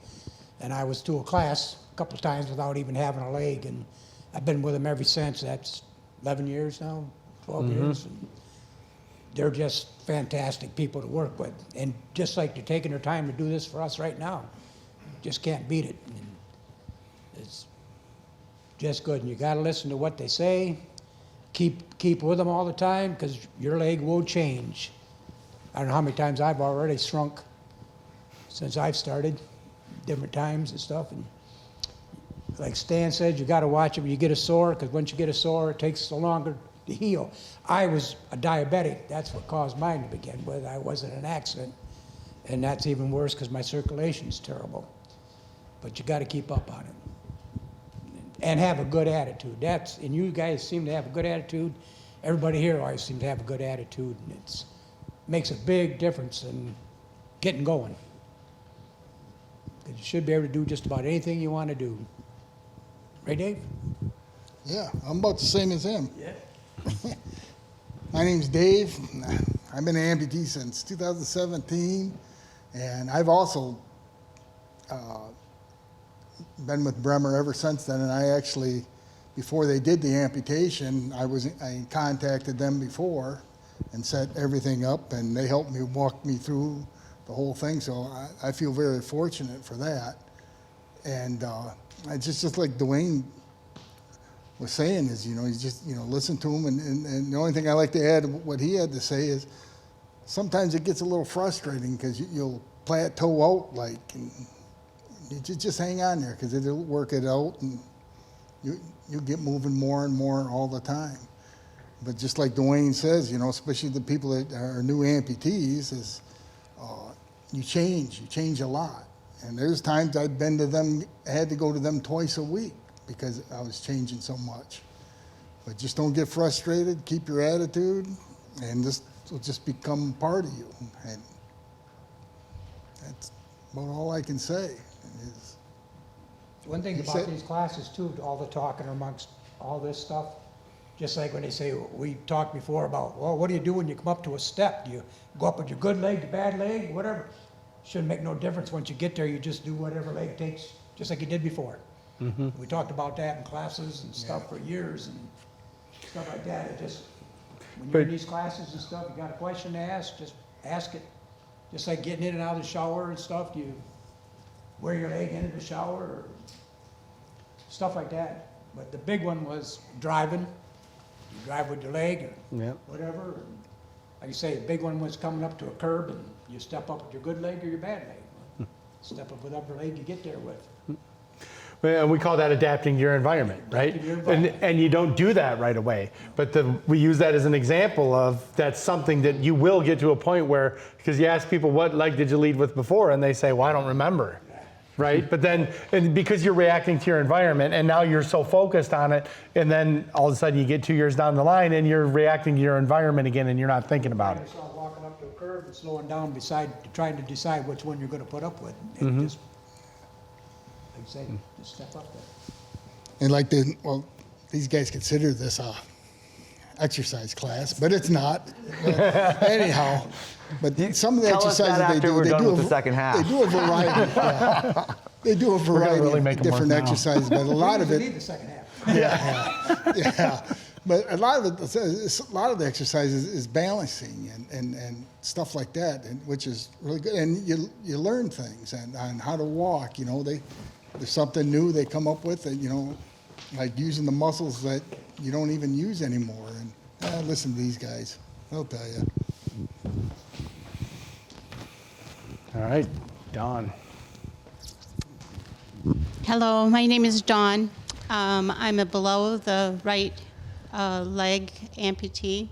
And I was to a class a couple of times without even having a leg. And I've been with him ever since. That's 11 years now, 12 years. And they're just fantastic people to work with. And just like they're taking their time to do this for us right now. Just can't beat it. And it's just good. And you got to listen to what they say. Keep with them all the time, because your leg will change. I don't know how many times I've already shrunk since I've started, different times and stuff. And like Stan said, you got to watch it when you get a sore, because once you get a sore, it takes so longer to heal. I was a diabetic. That's what caused mine to begin with. I was in an accident, and that's even worse because my circulation's terrible. But you got to keep up on it. And have a good attitude. And you guys seem to have a good attitude. Everybody here always seems to have a good attitude, and it makes a big difference in getting going. Because you should be able to do just about anything you want to do. Right, Dave? Yeah, I'm about the same as him. Yeah. My name's Dave. I've been an amputee since 2017, and I've also been with Bremer ever since then. And I actually, before they did the amputation, I contacted them before and set everything up, and they helped me walk me through the whole thing. So I feel very fortunate for that. And I just like Dwayne was saying is, you just, listen to him. And the only thing I like to add, what he had to say is, sometimes it gets a little frustrating because you'll plateau out, and you just hang on there because it'll work it out, and you get moving more and more all the time. But just like Dwayne says, especially the people that are new amputees, is you change a lot. And there's times I've been to them, had to go to them twice a week because I was changing so much. But just don't get frustrated, keep your attitude, and this will just become part of you. And that's about all I can say. Is One thing about these classes too, all the talking amongst all this stuff, just like when they say, we talked before about, well, what do you do when you come up to a step? Do you go up with your good leg, the bad leg, whatever? Shouldn't make no difference. Once you get there, you just do whatever leg takes, just like you did before. We talked about that in classes and stuff for years and stuff like that. It just, when you're in these classes and stuff, you got a question to ask, just ask it. Just like getting in and out of the shower and stuff, do you wear your leg into the shower or stuff like that. But the big one was driving. You drive with your leg or whatever. Like you say, the big one was coming up to a curb and you step up with your good leg or your bad leg. Step up with whatever leg you get there with. And we call that adapting to your environment, right? Adapting to your environment. And you don't do that right away. But we use that as an example of that's something that you will get to a point where, because you ask people, what leg did you lead with before? And they say, well, I don't remember. Right? But then, and because you're reacting to your environment and now you're so focused on it, and then all of a sudden you get 2 years down the line and you're reacting to your environment again and you're not thinking about it. Yourself walking up to a curb and slowing down trying to decide which one you're going to put up with. And just, like you say, just step up there. And like these guys consider this a exercise class, but it's not. Anyhow, but some of the Tell us that exercises after we're done with the second half. They do a variety. They do a variety of different exercises, but a lot of it. Need the second half. Yeah. But a lot of the exercises is balancing and stuff like that, which is really good. And you learn things on how to walk. You know, there's something new they come up with, and like using the muscles that you don't even use anymore. And listen to these guys; they'll tell you. All right, Dawn. Hello, my name is Dawn. I'm a below the right leg amputee.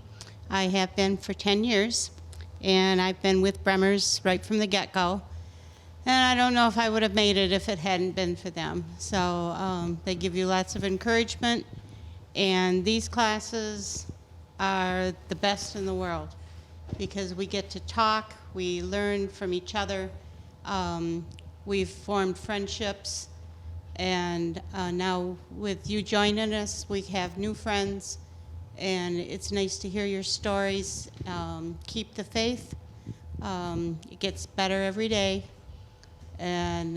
I have been for 10 years, and I've been with Bremers right from the get-go. And I don't know if I would have made it if it hadn't been for them. So they give you lots of encouragement, and these classes are the best in the world because we get to talk, we learn from each other, we've formed friendships, and now with you joining us, we have new friends, and it's nice to hear your stories. Keep the faith. It gets better every day, and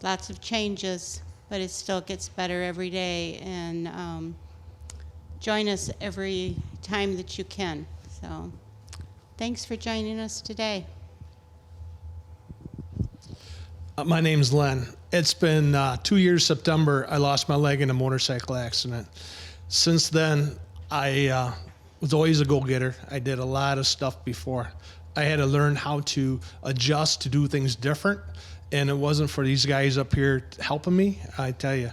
lots of changes, but it still gets better every day, and join us every time that you can. So thanks for joining us today. My name's Len. It's been 2 years September. I lost my leg in a motorcycle accident. Since then, I was always a go-getter. I did a lot of stuff before. I had to learn how to adjust to do things different, and it wasn't for these guys up here helping me. I tell you,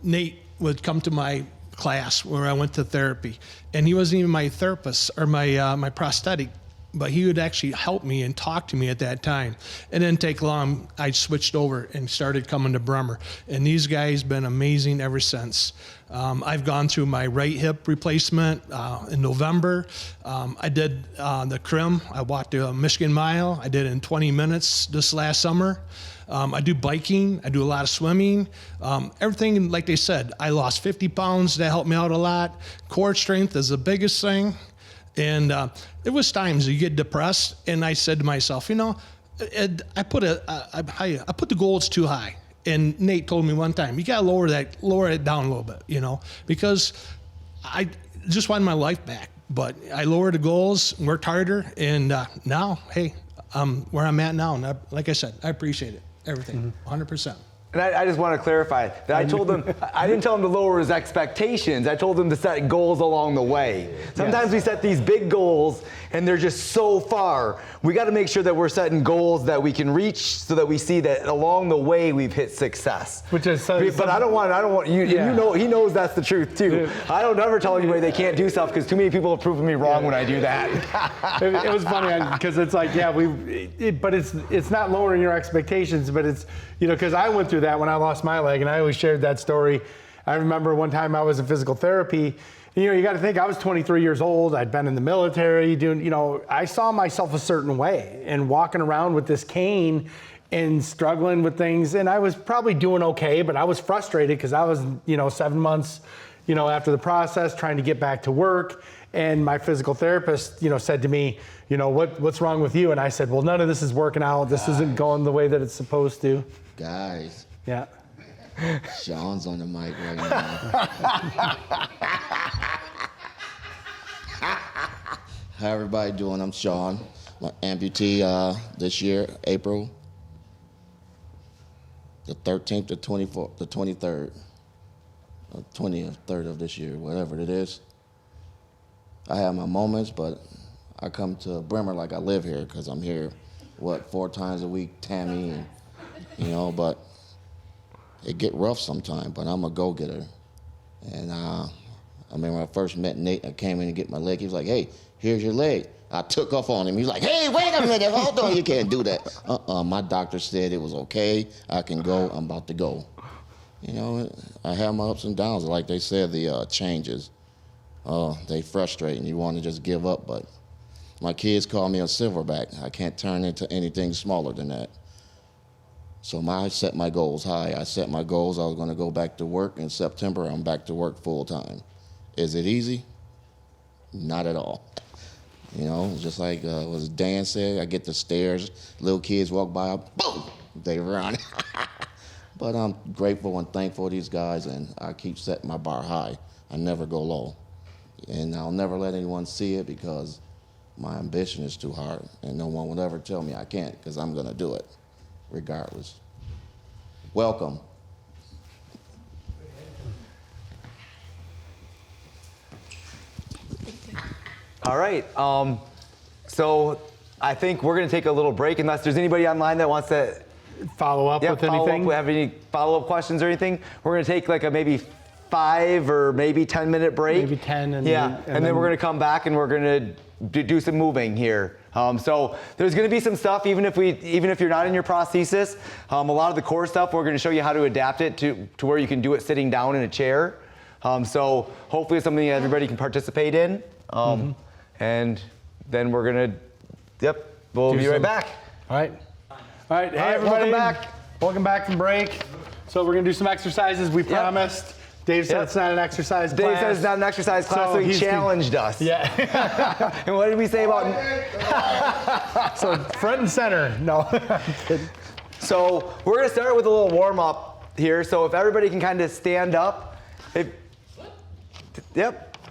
Nate would come to my class where I went to therapy, and he wasn't even my therapist or my prosthetic, but he would actually help me and talk to me at that time. It didn't take long. I switched over and started coming to Bremer, and these guys been amazing ever since. I've gone through my right hip replacement in November. I did the Crim. I walked a Michigan Mile. I did it in 20 minutes this last summer. I do biking. I do a lot of swimming. Everything, like they said, I lost 50 pounds. That helped me out a lot. Core strength is the biggest thing. And there was times you get depressed, and I said to myself, I put the goals too high. And Nate told me one time, you gotta lower it down a little bit, because I just wanted my life back. But I lowered the goals, worked harder, and now, hey, where I'm at now. And like I said, I appreciate it, everything, 100%. And I just want to clarify that I told him, I didn't tell him to lower his expectations. I told him to set goals along the way. Sometimes we set these big goals and they're just so far. We got to make sure that we're setting goals that we can reach so that we see that along the way we've hit success. Which is but I don't want you, you know, he knows that's the truth too. I don't ever tell anybody they can't do stuff because too many people have proven me wrong when I do that. It was funny because it's like, but it's not lowering your expectations, but it's, you know, because I went through that when I lost my leg, and I always shared that story. I remember one time I was in physical therapy. You know, you got to think I was 23 years old. I'd been in the military doing, you know, I saw myself a certain way and walking around with this cane and struggling with things. And I was probably doing okay, but I was frustrated because I was, you know, 7 months, you know, after the process trying to get back to work. And my physical therapist, you know, said to me, you know, what's wrong with you? And I said, well, none of this is working out. This isn't going the way that it's supposed to. Guys. Yeah. Sean's on the mic right now. How everybody doing? I'm Sean. I'm an amputee this year, April the 13th to 24th, the 23rd, or 23rd of this year, whatever it is. I have my moments, but I come to Bremer like I live here because I'm here, 4 times a week, Tammy, and, you know, but it get rough sometimes, but I'm a go-getter. And I mean, when I first met Nate, I came in to get my leg. He was like, hey, here's your leg. I took off on him. He was like, hey, wait a minute, hold on, you can't do that. My doctor said it was okay. I can go, I'm about to go. You know, I have my ups and downs. Like they said, the changes, they frustrate and you want to just give up, but my kids call me a silverback. I can't turn into anything smaller than that. So I set my goals high. I set my goals. I was going to go back to work in September. I'm back to work full time. Is it easy? Not at all. You know, just like what Dan said, I get the stairs, little kids walk by, boom, they run. But I'm grateful and thankful to these guys, and I keep setting my bar high. I never go low. And I'll never let anyone see it because my ambition is too hard, and no one will ever tell me I can't because I'm going to do it regardless. Welcome. All right. So I think we're going to take a little break unless there's anybody online that wants to follow up with anything. Have any follow-up questions or anything? We're going to take like a maybe 5 or maybe 10-minute break. Maybe 10. And then we're going to come back and we're going to do some moving here. So there's going to be some stuff, even if you're not in your prosthesis. A lot of the core stuff, we're going to show you how to adapt it to where you can do it sitting down in a chair. So hopefully it's something that everybody can participate in. And then we're going to, we'll be right back. All right. Hey, everybody. Welcome back from break. So we're going to do some exercises we promised. Dave said it's not an exercise class. Dave said it's not an exercise class, so he challenged us. Yeah. And what did we say about... So front and center. No. So we're going to start with a little warm-up here. So if everybody can kind of stand up.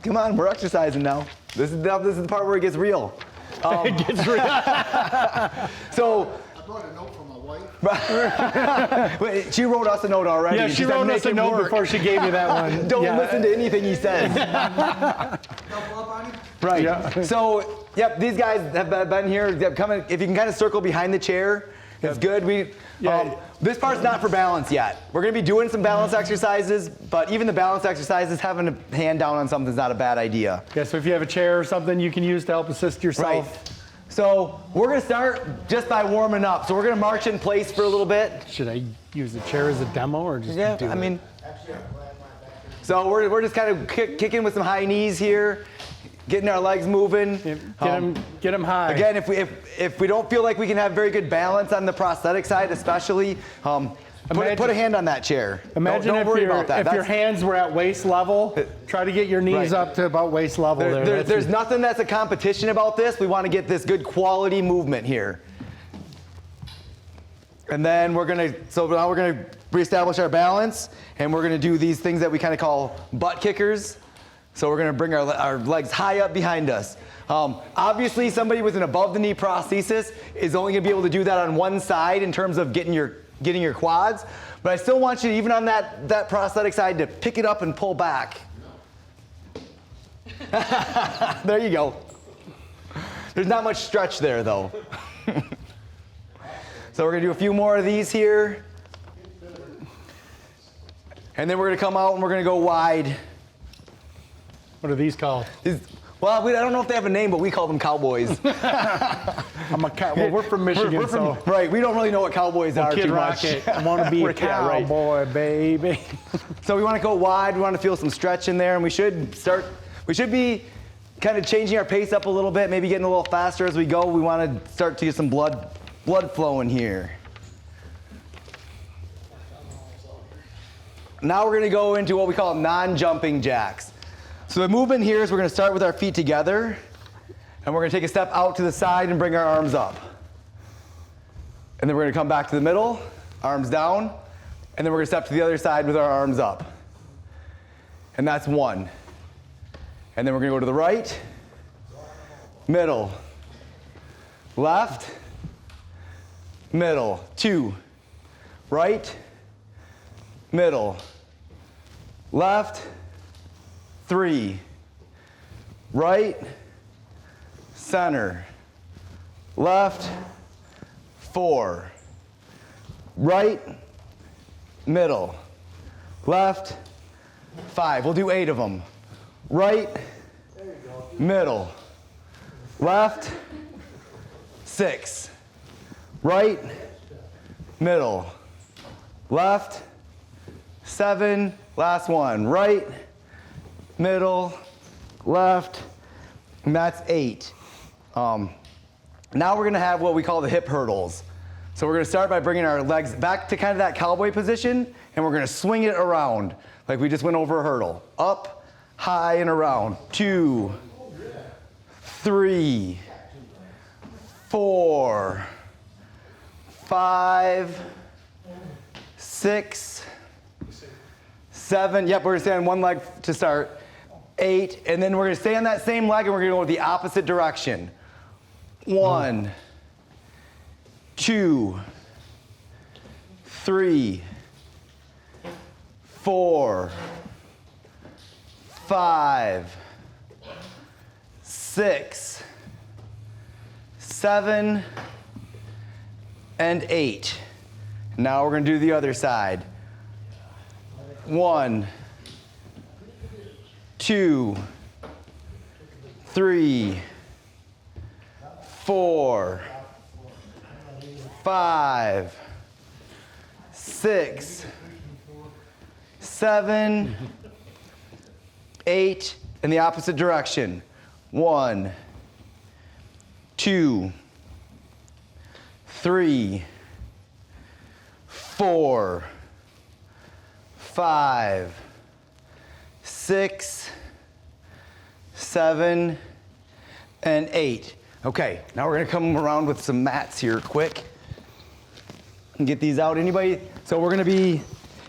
Come on, we're exercising now. This is the part where it gets real. It gets real. So... I brought a note from my wife. Wait, she wrote us a note already. Yeah, she wrote us a note before she gave you that one. Don't listen to anything he says. Right. Yeah. So, these guys have been here. If you can kind of circle behind the chair, it's good. This part's not for balance yet. We're going to be doing some balance exercises, but even the balance exercises, having a hand down on something is not a bad idea. Yeah, so if you have a chair or something you can use to help assist yourself. Right. So we're going to start just by warming up. So we're going to march in place for a little bit. Should I use the chair as a demo or just do it? So we're just kind of kicking with some high knees here, getting our legs moving. Get them high. Again, if we don't feel like we can have very good balance on the prosthetic side, especially, put a hand on that chair. Imagine don't worry about that. If your hands were at waist level, try to get your knees up to about waist level. There's nothing that's a competition about this. We want to get this good quality movement here. And then now we're going to reestablish our balance, and we're going to do these things that we kind of call butt kickers. So we're going to bring our legs high up behind us. Obviously, somebody with an above-the-knee prosthesis is only going to be able to do that on one side in terms of getting your getting your quads, but I still want you, even on that prosthetic side, to pick it up and pull back. There you go. There's not much stretch there though. So we're gonna do a few more of these here. And then we're gonna come out and we're gonna go wide. What are these called? Well, I don't know if they have a name, but we call them cowboys. Well, we're from Michigan, so. Right, we don't really know what cowboys are Kid too Rocket, much. I want to be a Yeah, right. cowboy, baby. So we want to go wide. We want to feel some stretch in there, and we should be kind of changing our pace up a little bit, maybe getting a little faster as we go. We want to start to get some blood flowing here. Now we're going to go into what we call non-jumping jacks. So the movement here is we're going to start with our feet together, and we're going to take a step out to the side and bring our arms up. And then we're going to come back to the middle, arms down, and then we're going to step to the other side with our arms up. And that's one. And then we're going to go to the right, middle, left, middle, two, right, middle, left, three, right, center, left, four, right, middle, left, five. We'll do 8 of them. Right, middle, left, 6, right, middle, left, 7, last one, right, middle, left, and that's 8. Now we're gonna have what we call the hip hurdles. So we're gonna start by bringing our legs back to kind of that cowboy position, and we're gonna swing it around like we just went over a hurdle. Up, high, and around. 2, 3, 4, 5, 6, 7. Yep, we're gonna stay on one leg to start. 8, and then we're gonna stay on that same leg and we're gonna go the opposite direction. 1, 2, 3, 4, 5, 6, 7, and 8. Now we're gonna do the other side. 1, 2, 3, 4, 5, 6, 7, 8, in the opposite direction. 1, 2, 3, 4, 5, 6, 7, and 8. Okay, now we're gonna come around with some mats here quick and get these out. Anybody? So we're gonna be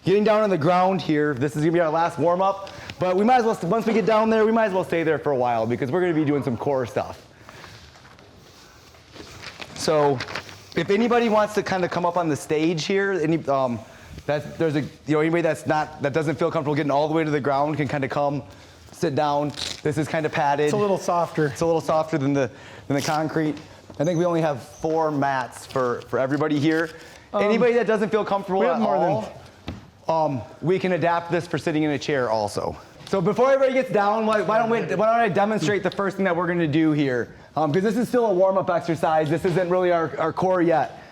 getting down on the ground here. This is gonna be our last warm up, but we might as well, once we get down there, we might as well stay there for a while because we're gonna be doing some core stuff. So if anybody wants to kind of come up on the stage here, anybody that doesn't feel comfortable getting all the way to the ground can kind of come, sit down. This is kind of padded. It's a little softer. It's a little softer than the concrete. I think we only have 4 mats for everybody here. Anybody that doesn't feel comfortable at all, we can adapt this for sitting in a chair also. So before everybody gets down, why don't I demonstrate the first thing that we're gonna do here? Because this is still a warm-up exercise. This isn't really our core yet.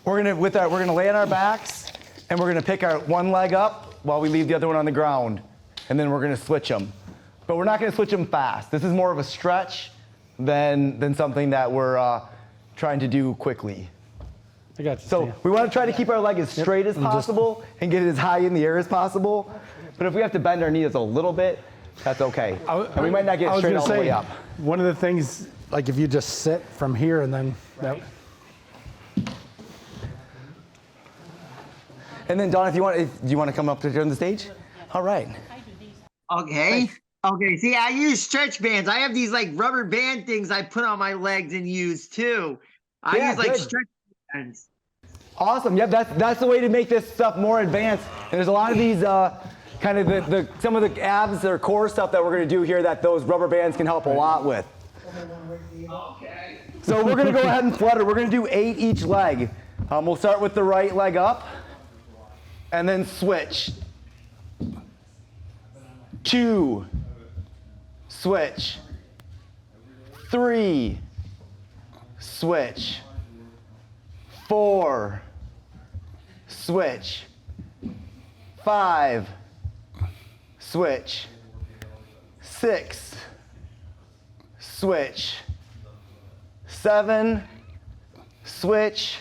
We're gonna lay on our backs, and we're gonna pick our one leg up while we leave the other one on the ground. And then we're gonna switch them. But we're not gonna switch them fast. This is more of a stretch than something that we're trying to do quickly. I got you. So we wanna try to keep our leg as straight as possible and get it as high in the air as possible. But if we have to bend our knees a little bit, that's okay. And we might not get straight all the way up. One of the things, like if you just sit from here and then And then Dawn, do you want to come up to join the stage? All right. Okay. Okay. See, I use stretch bands. I have these like rubber band things I put on my legs and use too. I use like good. stretch bands. Awesome. Yep, that's the way to make this stuff more advanced. And there's a lot of these kind of some of the abs or core stuff that we're going to do here that those rubber bands can help a lot with. Okay. So we're going to go ahead and flutter. We're going to do 8 each leg. We'll start with the right leg up and then switch. 2, switch. 3, switch. 4, switch. 5, switch. 6, switch. 7, switch.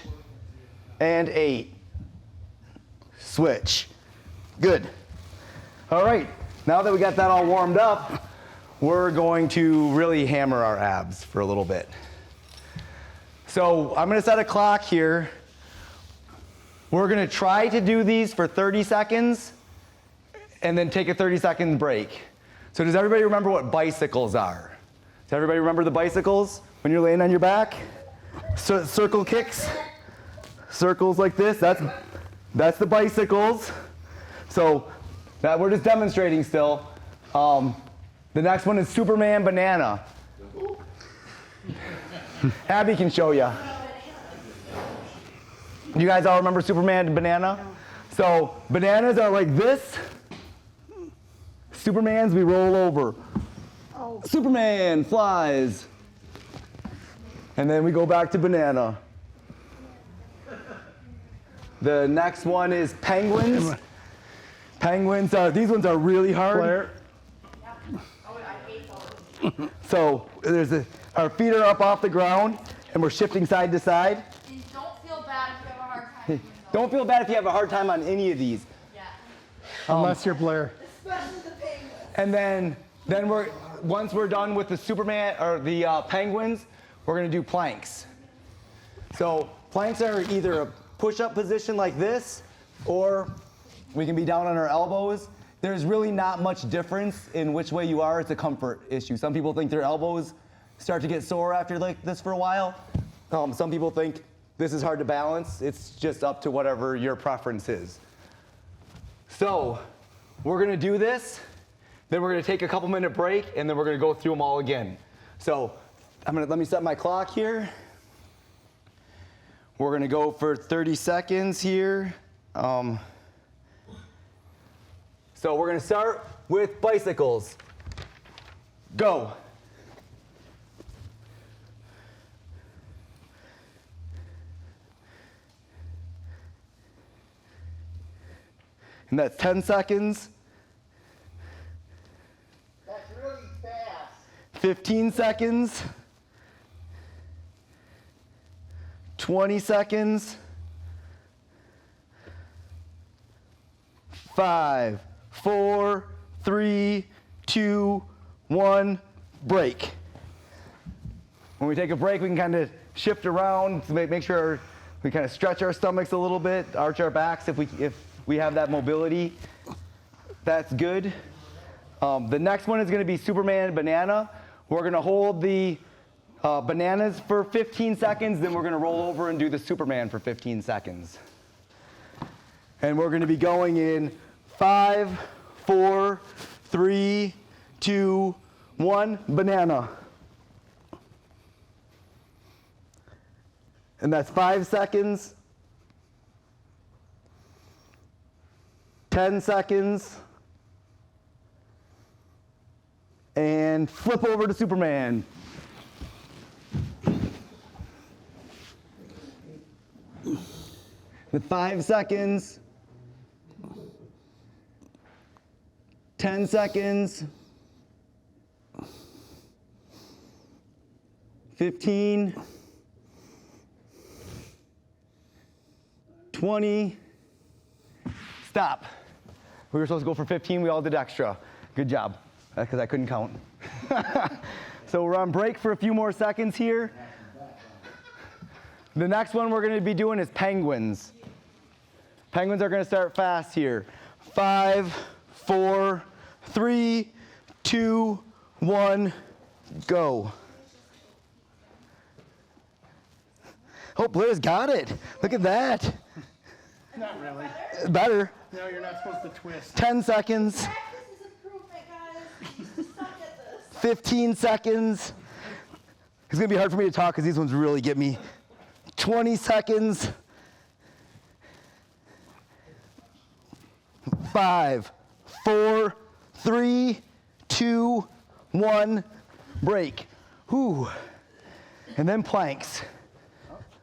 And 8, switch. Good. All right, now that we got that all warmed up, we're going to really hammer our abs for a little bit. So I'm going to set a clock here. We're going to try to do these for 30 seconds and then take a 30-second break. So does everybody remember what bicycles are? Does everybody remember the bicycles when you're laying on your back? Circle kicks, circles like this, that's the bicycles. So that we're just demonstrating still. The next one is Superman banana. Abby can show you. You guys all remember Superman banana? So bananas are like this. Supermans, we roll over. Superman flies. And then we go back to banana. The next one is penguins. Penguins, these ones are really hard. So our feet are up off the ground and we're shifting side to side. And don't feel bad if you have a hard time. Don't feel bad if you have a hard time on any of these. Yeah. Unless you're Blair. Especially the penguins. And then once we're done with the Superman or the penguins, we're gonna do planks. So planks are either a push-up position like this, or we can be down on our elbows. There's really not much difference in which way you are. It's a comfort issue. Some people think their elbows start to get sore after like this for a while. Some people think this is hard to balance. It's just up to whatever your preference is. So we're gonna do this, then we're gonna take a couple-minute break, and then we're gonna go through them all again. So let me set my clock here. We're gonna go for 30 seconds here. So we're gonna start with bicycles. Go. And that's 10 seconds. That's really fast. 15 seconds. 20 seconds. 5, 4, 3, 2, 1, break. When we take a break, we can kind of shift around to make sure we kind of stretch our stomachs a little bit, arch our backs if we have that mobility. That's good. The next one is going to be Superman banana. We're going to hold the bananas for 15 seconds, then we're going to roll over and do the Superman for 15 seconds. And we're going to be going in 5, 4, 3, 2, 1, banana. And that's 5 seconds, 10 seconds, and flip over to Superman. With 5 seconds, 10 seconds, 15, 20, stop. We were supposed to go for 15, we all did extra. Good job, because I couldn't count. So we're on break for a few more seconds here. The next one we're going to be doing is penguins. Penguins are going to start fast here. 5, 4, 3, 2, 1, go. Oh, Blair's got it. Look at that. Not really. Better. No, you're not supposed to twist. 10 seconds. Practice is improvement, guys. Suck at this. 15 seconds. It's gonna be hard for me to talk because these ones really get me. 20 seconds. 5, 4, 3, 2, 1, break. Whew. And then planks.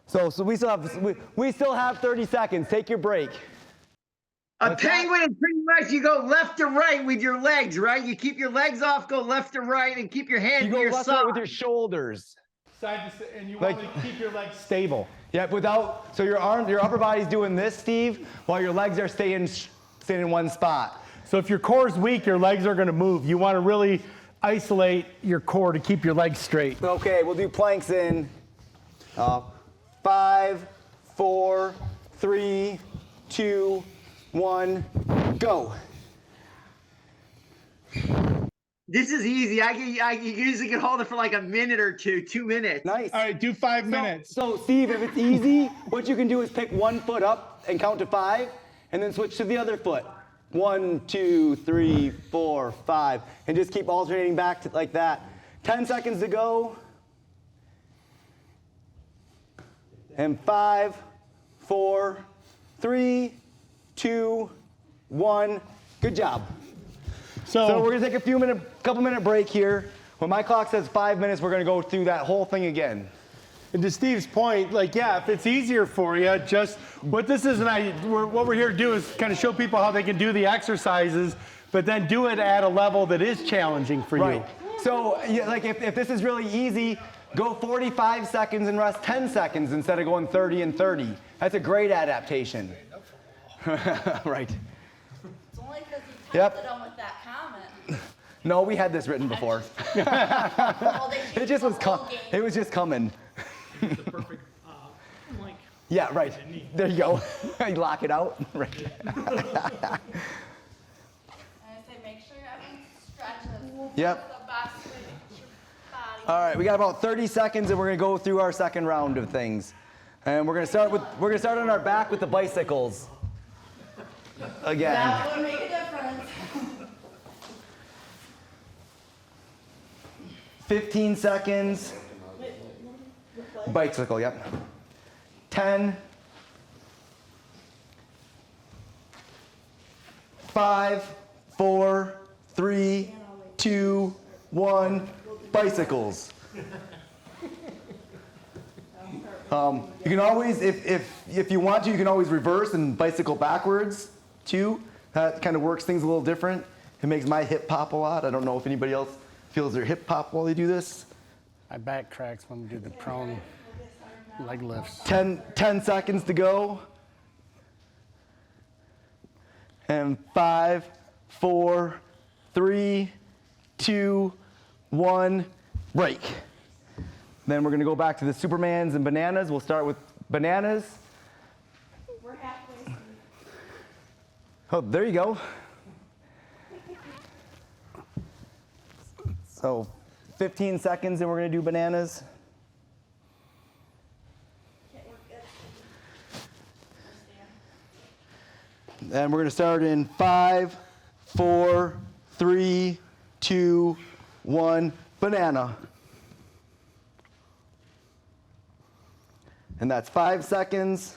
So we still have 30 seconds. Take your break. A penguin is pretty much you go left to right with your legs, right? You keep your legs off, go left to right, and keep your hands You to go your left side. right with your shoulders. Side to side, and you Like- want to keep your legs stable. Yeah, so your upper body's doing this, Steve, while your legs are staying in one spot. So if your core's weak, your legs are going to move. You want to really isolate your core to keep your legs straight. Okay, we'll do planks in 5, 4, 3, 2, 1, go. This is easy. I usually can hold it for like a minute or two, 2 minutes. Nice. All right, do 5 minutes. So Steve, if it's easy, what you can do is pick one foot up and count to 5, and then switch to the other foot. 1, 2, 3, 4, 5, and just keep alternating back to like that. 10 seconds to go. And 5, 4, 3, 2, 1. Good job. So we're gonna take a couple minute break here. When my clock says 5 minutes, we're gonna go through that whole thing again. And to Steve's point, like, yeah, if it's easier for you, just what we're here to do is kind of show people how they can do the exercises, but then do it at a level that is challenging for you. So, yeah, like if this is really easy, go 45 seconds and rest 10 seconds instead of going 30 and 30. That's a great adaptation. Right. It's only because you tapped it on with that comment. No, we had this written before. It just was it was just coming. The perfect link. Yeah, right. There you go. You lock it out. Right. And I say make sure you have them stretches. Yep. The best way to get your body. All right, we got about 30 seconds, and we're gonna go through our second round of things. And we're gonna start on our back with the bicycles. Again. That would make a difference. 15 seconds. Bicycle, yep. 10. 5, 4, 3, 2, 1. Bicycles. You can always, if you want to, you can always reverse and bicycle backwards too. That kind of works things a little different. It makes my hip pop a lot. I don't know if anybody else feels their hip pop while they do this. My back cracks when we do the prone leg lifts. 10 seconds to go. And 5, 4, 3, 2, 1, break. Then we're gonna go back to the Supermans and bananas. We'll start with bananas. We're halfway. Oh, there you go. So 15 seconds and we're gonna do bananas. And we're gonna start in 5, 4, 3, 2, 1, banana. And that's 5 seconds.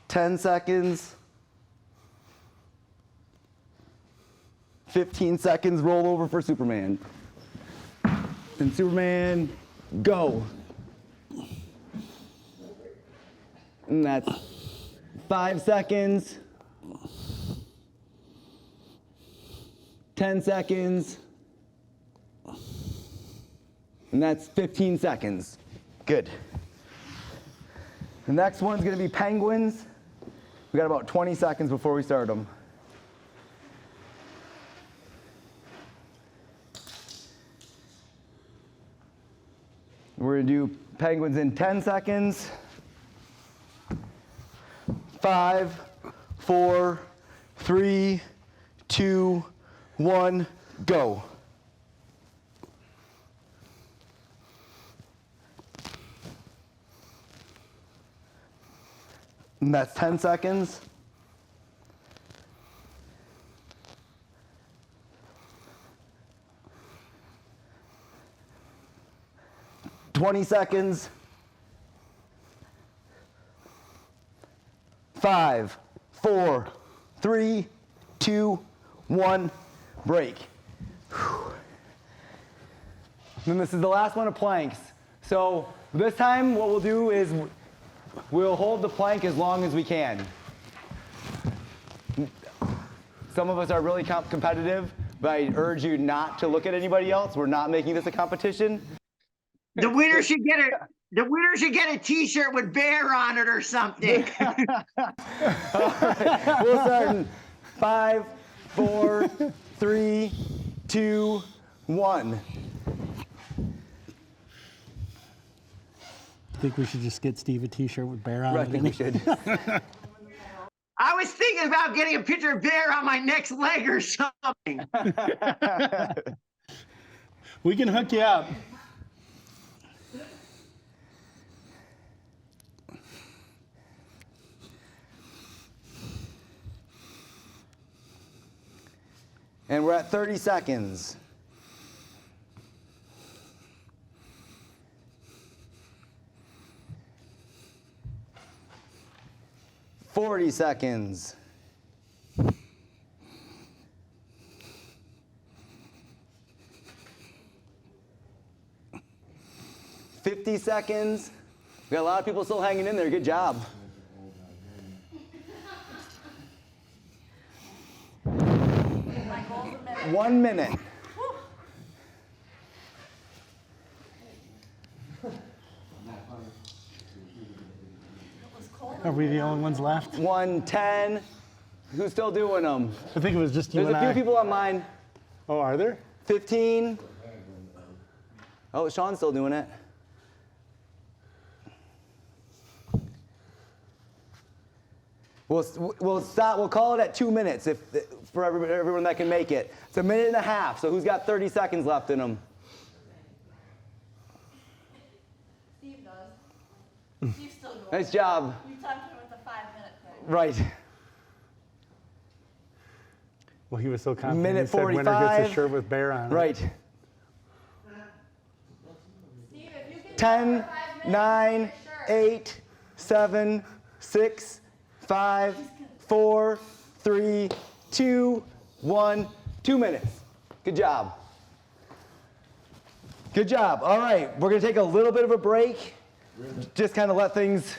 10 seconds. 15 seconds, roll over for Superman. And Superman, go. And that's 5 seconds. 10 seconds. And that's 15 seconds. Good. The next one's gonna be penguins. We got about 20 seconds before we start them. We're gonna do penguins in 10 seconds. 5, 4, 3, 2, 1, go. And that's 10 seconds. $20 seconds. 5, 4, 3, 2, 1, break. Whew. Then this is the last one of planks. So this time what we'll do is we'll hold the plank as long as we can. Some of us are really competitive, but I urge you not to look at anybody else. We're not making this a competition. The winner should get a T-shirt with bear on it or something. All right, we'll start in 5, 4, 3, 2, 1. I think we should just get Steve a T-shirt with bear on it. I think we should. I was thinking about getting a picture of bear on my next leg or something. We can hook you up. And we're at 30 seconds. $40 seconds. 50 seconds. We got a lot of people still hanging in there. Good job. Like 1 minute. Are we the only ones left? 110. Who's still doing them? I think it was just you There's and a few people on mine. Oh, are there? 15. Oh, Sean's still doing it. We'll stop. We'll call it at 2 minutes for everyone that can make it. It's a minute and a half. So who's got 30 seconds left in them? Steve does. Steve's still going. Nice job. You talked about the 5-minute thing. Right. Well, he was so confident. Minute He said winner 45. gets a shirt with bear on it. Right. Steve, if you can 10, 9, 8, 7, 6, 5, 4, 3, 2, 1. 2 minutes. Good job. Good job. All right, we're going to take a little bit of a break. Just kind of let things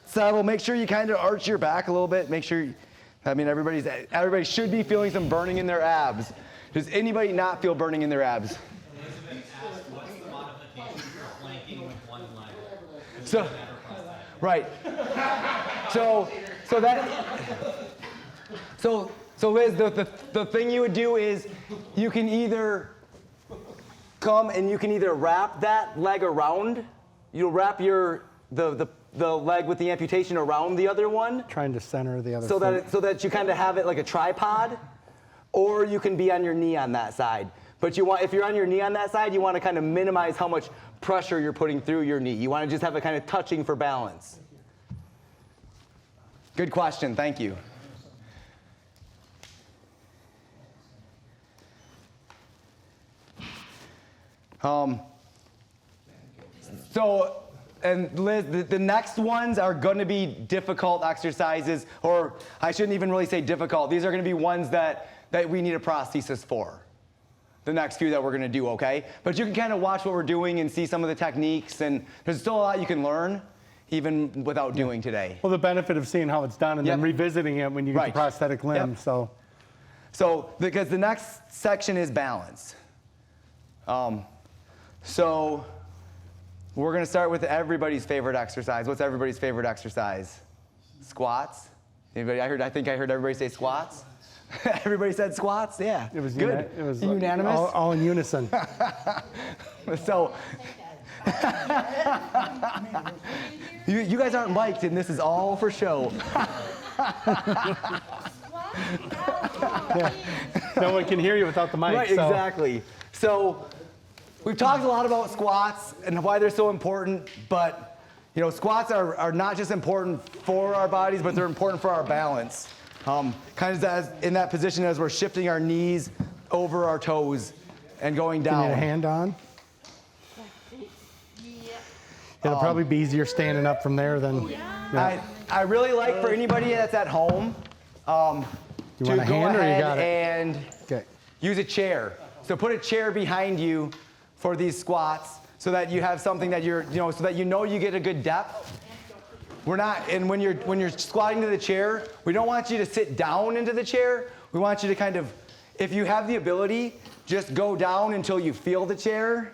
settle. Make sure you kind of arch your back a little bit. Make sure, everybody should be feeling some burning in their abs. Does anybody not feel burning in their abs? Elizabeth asked, what's the modification for planking with one leg? So, right. So Liz, the thing you would do is you can either come and you can either wrap that leg around, you'll wrap the leg with the amputation around the other one. Trying to center the other so foot. that you kind of have it like a tripod, or you can be on your knee on that side. But if you're on your knee on that side, you want to kind of minimize how much pressure you're putting through your knee. You want to just have it kind of touching for balance. Good question, thank you. And Liz, the next ones are going to be difficult exercises, or I shouldn't even really say difficult. These are going to be ones that we need a prosthesis for. The next few that we're going to do, okay? But you can kind of watch what we're doing and see some of the techniques, and there's still a lot you can learn, even without doing today. Well, the benefit of seeing how it's done and then revisiting it when you get the prosthetic limb. So, because the next section is balance. So, we're going to start with everybody's favorite exercise. What's everybody's favorite exercise? Squats? Anybody? I think I heard everybody say squats. Everybody said squats? Yeah. It was good. It was unanimous? all in unison. So, you guys aren't mic'd, and this is all for show. Yeah. No one can hear you without the mic. Right, exactly. So we've talked a lot about squats and why they're so important, but You know, squats are not just important for our bodies, but they're important for our balance. Kind of as in that position as we're shifting our knees over our toes and going down. Give me a hand on. It'll probably be easier standing up from there than. Yeah. I really like for anybody that's at home You want to a go hand or you ahead got it? and Okay. use a chair. So put a chair behind you for these squats so that you have something that you're, you know, so that you know you get a good depth. We're not, and when you're squatting to the chair, we don't want you to sit down into the chair. We want you to kind of, if you have the ability, just go down until you feel the chair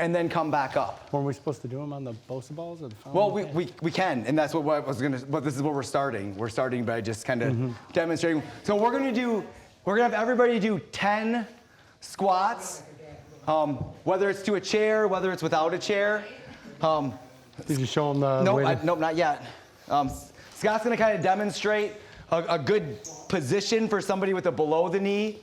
and then come back up. Weren't we supposed to do them on the Bosa balls or the foam? Well, we can, and that's what I was gonna, but this is where we're starting. We're starting by just kind of demonstrating. So we're gonna have everybody do 10 squats, whether it's to a chair, whether it's without a chair. Did you show them the Nope, nope, not yet. Scott's gonna kind of demonstrate a good position for somebody with a below the knee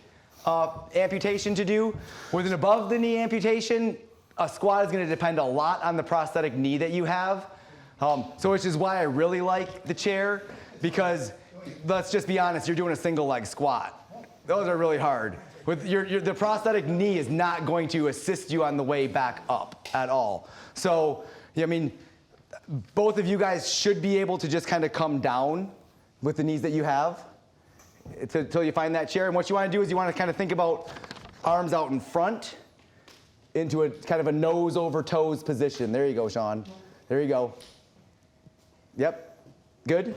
amputation to do. With an above the knee amputation, a squat is going to depend a lot on the prosthetic knee that you have. So which is why I really like the chair, because let's just be honest, you're doing a single leg squat. Those are really hard. With the prosthetic knee is not going to assist you on the way back up at all. So, I mean, both of you guys should be able to just kind of come down with the knees that you have until you find that chair. And what you want to do is you want to kind of think about arms out in front into a kind of a nose over toes position. There you go, Sean. There you go. Yep. Good.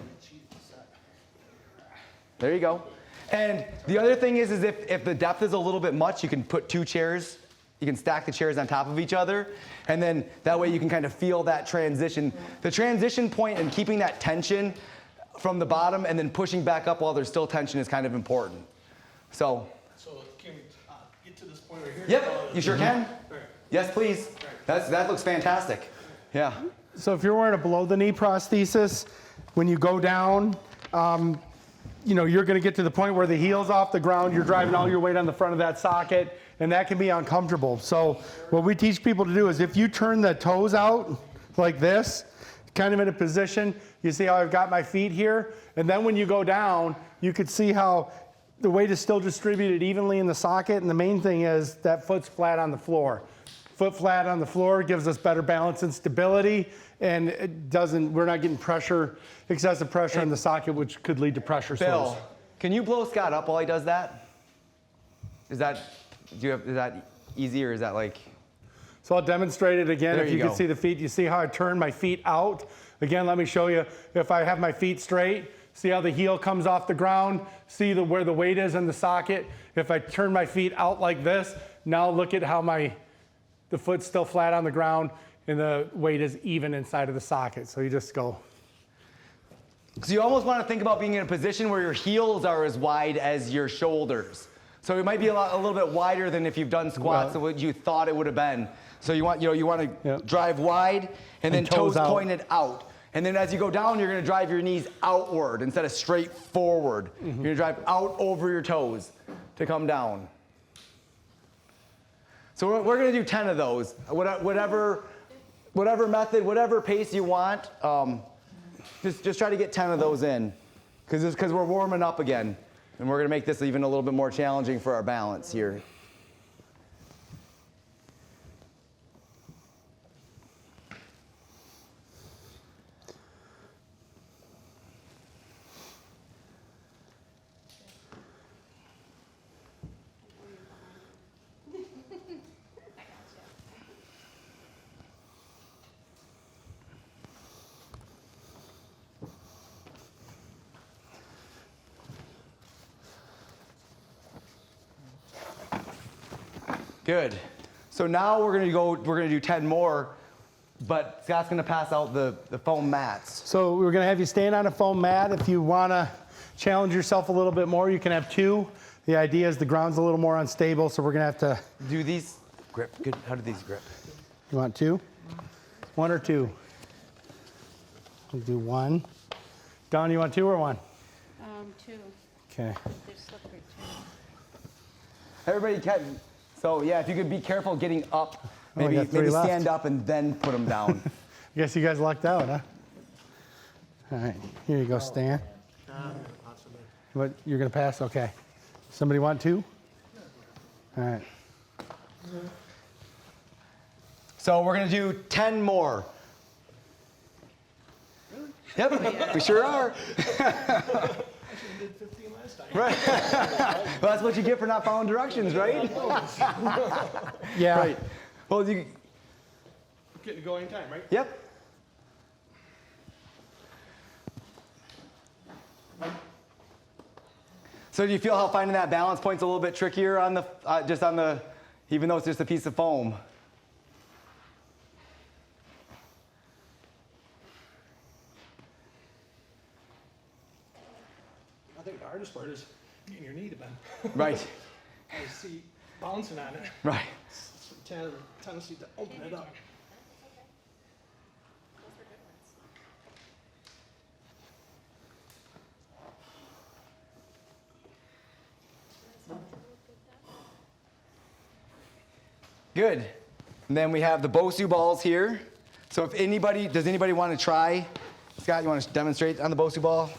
There you go. And the other thing is if the depth is a little bit much, you can put 2 chairs. You can stack the chairs on top of each other, and then that way you can kind of feel that transition. The transition point and keeping that tension from the bottom and then pushing back up while there's still tension is kind of important. So can we get to this point right here? yep, you sure can. Yes, please. That looks fantastic. Yeah. So if you're wearing a below the knee prosthesis, when you go down, you know, you're going to get to the point where the heel's off the ground, you're driving all your weight on the front of that socket, and that can be uncomfortable. So what we teach people to do is if you turn the toes out like this, kind of in a position, you see how I've got my feet here, and then when you go down, you could see how the weight is still distributed evenly in the socket, and the main thing is that foot's flat on the floor. Foot flat on the floor gives us better balance and stability, and we're not getting excessive pressure on the socket, which could lead to pressure sores. Bill, can you blow Scott up while he does that? Is that easy, or is that like? So I'll demonstrate it again. There If you you can go. see the feet, you see how I turn my feet out? Again, let me show you. If I have my feet straight, see how the heel comes off the ground? See where the weight is in the socket? If I turn my feet out like this, now look at how the foot's still flat on the ground and the weight is even inside of the socket. So you just go. So you almost want to think about being in a position where your heels are as wide as your shoulders. So it might be a little bit wider than if you've done squats than what you thought it would have been. So you want to drive wide and then toes out. pointed out. And then as you go down, you're going to drive your knees outward instead of straight forward. You're going to drive out over your toes to come down. So we're going to do 10 of those. Whatever method, whatever pace you want, just try to get 10 of those in, because we're warming up again, and we're going to make this even a little bit more challenging for our balance here. Good. So now we're gonna do 10 more, but Scott's gonna pass out the foam mats. So we're gonna have you stand on a foam mat. If you wanna challenge yourself a little bit more, you can have 2. The idea is the ground's a little more unstable, so we're gonna have to. Do these grip? Good. How do these grip? You want 2? 1 or 2? We'll do 1. Don, you want 2 or 1? 2. Okay. They're slippery too. Everybody can. So yeah, if you could be careful getting up, Oh, we maybe got 3 left. stand up and then put them down. I guess you guys lucked out, huh? All right, here you go, Stan. What, you're gonna pass? Okay. Somebody want two? All right. So we're gonna do 10 more. Yep, we sure are. Right. Well, that's what you get for not following directions, right? Yeah. Right. Well, you. Getting to go anytime, right? Yep. So do you feel how finding that balance point's a little bit trickier on the just on the, even though it's just a piece of foam? I think the hardest part is getting your knee to bend. Right. I see bouncing on it. Right. Tendency to open it up. Good. And then we have the BOSU balls here. So if anybody, does anybody want to try? Scott, you want to demonstrate on the BOSU ball?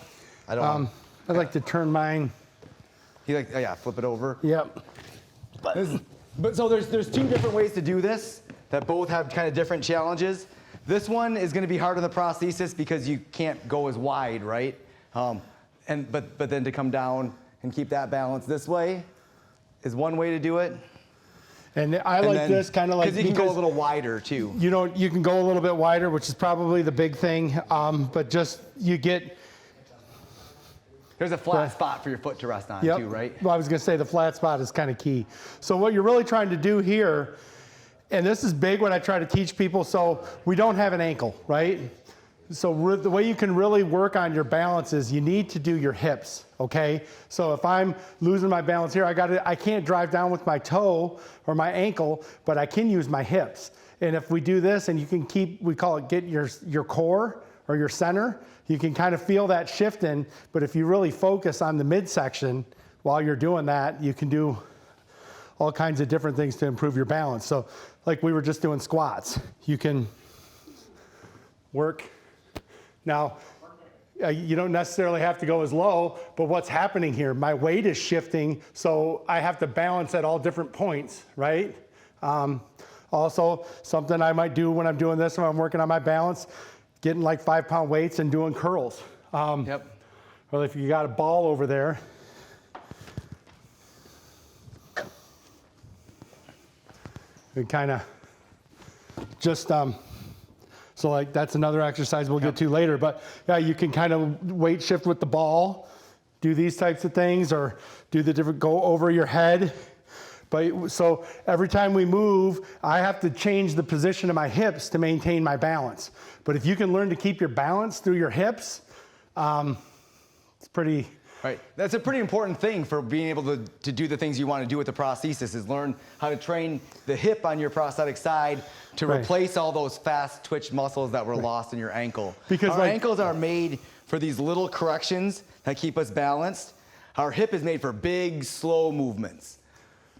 I don't. I'd like to turn mine. You like? Oh yeah, flip it over. Yep. But so there's two different ways to do this that both have kind of different challenges. This one is going to be hard on the prosthesis because you can't go as wide, right? But then to come down and keep that balance this way is one way to do it. And I like this kind of like because you can go a little wider too. You know, you can go a little bit wider, which is probably the big thing. But just you get. There's a flat spot for your foot to rest on too, right? Well, I was going to say the flat spot is kind of key. So what you're really trying to do here, and this is big when I try to teach people, so we don't have an ankle, right? So the way you can really work on your balance is you need to do your hips, okay? So if I'm losing my balance here, I can't drive down with my toe or my ankle, but I can use my hips. And if we do this and you can keep, we call it get your core or your center, you can kind of feel that shifting, but if you really focus on the midsection while you're doing that, you can do all kinds of different things to improve your balance. So like we were just doing squats, you can work. Now, you don't necessarily have to go as low, but what's happening here, my weight is shifting, so I have to balance at all different points, right? Also, something I might do when I'm doing this, when I'm working on my balance, getting like 5-pound weights and doing curls. Yep. Well, if you got a ball over there, we kind of just, so like that's another exercise we'll get to later, but yeah, you can kind of weight shift with the ball, do these types of things, or do the different, go over your head. But so every time we move, I have to change the position of my hips to maintain my balance. But if you can learn to keep your balance through your hips, it's pretty. Right. That's a pretty important thing for being able to do the things you want to do with the prosthesis, is learn how to train the hip on your prosthetic side to replace all those fast twitch muscles that were lost in your ankle. Because our ankles are made for these little corrections that keep us balanced. Our hip is made for big, slow movements.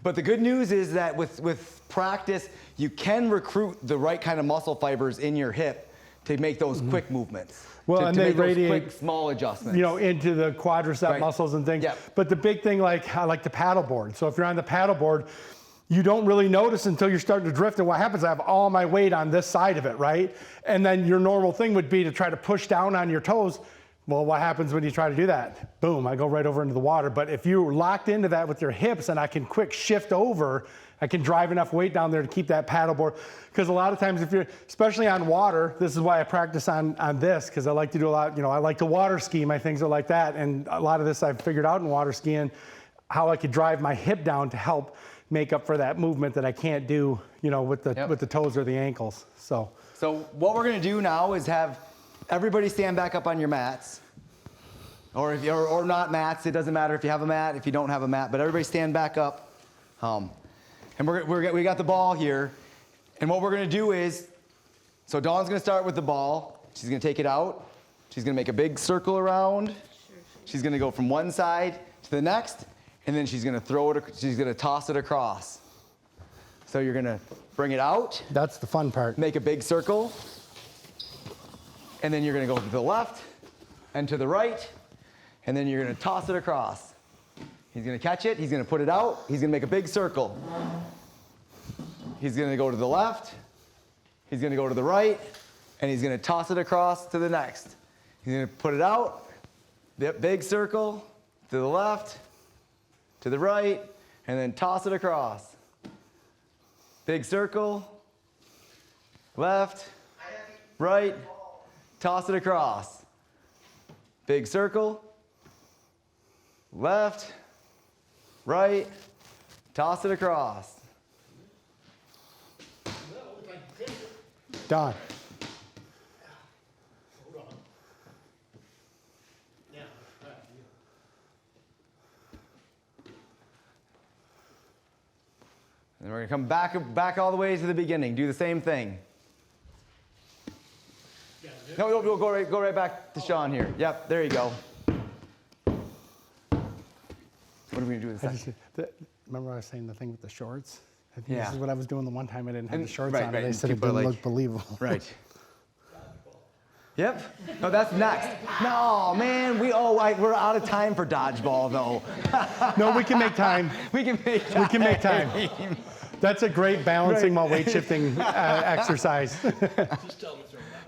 But the good news is that with practice, you can recruit the right kind of muscle fibers in your hip to make those quick movements. Well, and they radiate, quick, small adjustments. You know, into the quadricep muscles and things. Yep. But the big thing, like I like the paddleboard. So if you're on the paddleboard, you don't really notice until you're starting to drift. And what happens, I have all my weight on this side of it, right? And then your normal thing would be to try to push down on your toes. Well, what happens when you try to do that? Boom, I go right over into the water. But if you're locked into that with your hips and I can quick shift over, I can drive enough weight down there to keep that paddleboard. Because a lot of times if you're, especially on water, this is why I practice on this, because I like to do a lot, you know, I like to water ski, my things are like that. And a lot of this I've figured out in water skiing, how I could drive my hip down to help make up for that movement that I can't do, you know, with the toes or the ankles. So what we're gonna do now is have everybody stand back up on your mats, or if you're, or not mats. It doesn't matter if you have a mat, if you don't have a mat, but everybody stand back up. And we got the ball here, and what we're gonna do is, so Dawn's gonna start with the ball. She's gonna take it out. She's gonna make a big circle around. She's gonna go from one side to the next, and then she's gonna throw it. She's gonna toss it across. So you're gonna bring it out. That's the fun part. Make a big circle. and then you're gonna go to the left and to the right, and then you're gonna toss it across. He's gonna catch it, he's gonna put it out, he's gonna make a big circle. He's gonna go to the left, he's gonna go to the right, and he's gonna toss it across to the next. He's gonna put it out, big circle, to the left, to the right, and then toss it across. Big circle, left, right, toss it across. Big circle, left, right, toss it across. Don. And we're gonna come back all the way to the beginning. Do the same thing. No, go right back to Sean here. Yep, there you go. What are we gonna do with this? Remember I was saying the thing with the shorts? I think Yeah. this is what I was doing the one time I didn't have the shorts right, on. right, And they and said it people are didn't like- look believable. Right. Yep. No, that's next. No, man, we're out of time for dodgeball though. No, we can make time. We can make time. We can make time. That's a great balancing while weight shifting exercise.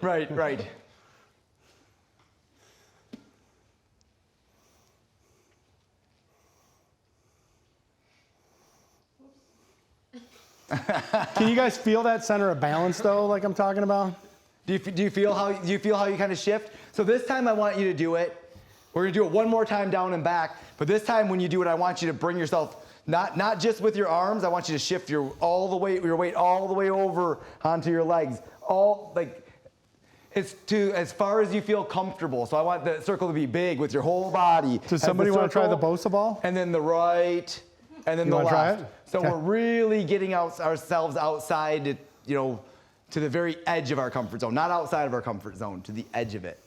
Right, right. Can you guys feel that center of balance though, like I'm talking about? Do you feel how you kind of shift? So this time I want you to do it. We're gonna do it one more time down and back, but this time when you do it, I want you to bring yourself not just with your arms. I want you to shift your weight all the way over onto your legs. It's to as far as you feel comfortable. So I want the circle to be big with your whole body. Does somebody want to try the Bosa ball? And then the right, and then You the wanna left. try it? So Okay. we're really getting ourselves outside, to the very edge of our comfort zone, not outside of our comfort zone, to the edge of it.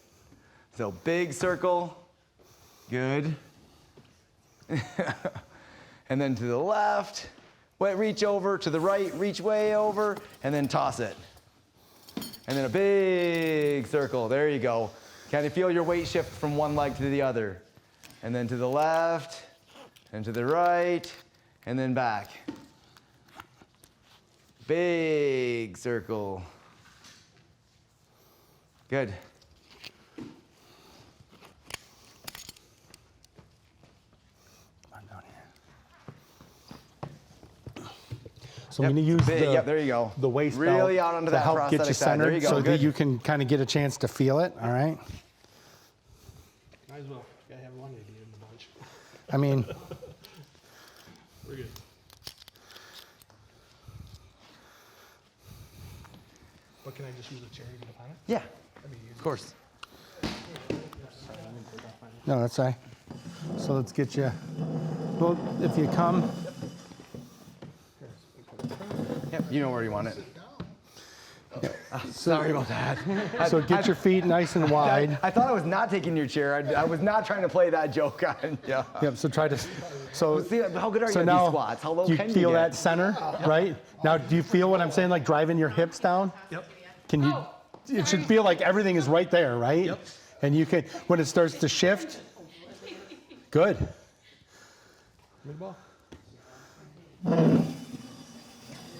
So big circle, good. And then to the left, reach over, to the right, reach way over, and then toss it. And then a big circle, there you go. Kind of feel your weight shift from one leg to the other. And then to the left, and to the right, and then back. Big circle. Good. So I'm going to use there you go. the waist Really belt out onto to that help get you prosthetic side. There centered you go. so that Good. you can kind of get a chance to feel it, all right? Might as well. Gotta have one idiot in the bunch. I mean, We're good. But can I just use a chair to get up on it? Yeah, of course. no, that's all right. So let's get you, well, if you come, Yep, you know where you want it. Sorry about that. so get your feet nice and wide. I thought I was not taking your chair. I was not trying to play that joke on you. Yep, so try to, so, See, how good are you so at now, these squats? How low do you can you feel get? that center, right? Now, do you feel what I'm saying, like driving your hips down? Yep. Can you, it should feel like everything is right there, right? Yep. And you can, when it starts to shift, good. Mid ball.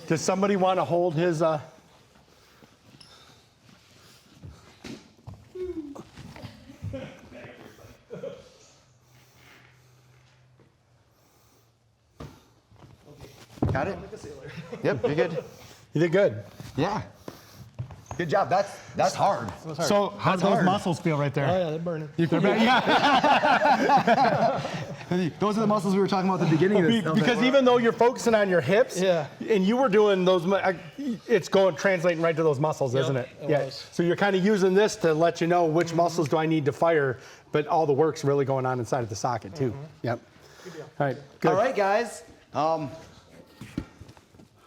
Does somebody want to hold his, Got it? Yep, you're good. You did good. Yeah. Good job. That's hard. So how do those muscles feel right there? Oh yeah, they're burning. Those are the muscles we were talking about at the beginning of this. Because even though you're focusing on your hips, Yeah. and you were doing those, it's going translating right to those muscles, isn't it? It Yeah. was. So you're kind of using this to let you know which muscles do I need to fire, but all the work's really going on inside of the socket too. Yep. All right. Good. All right, guys.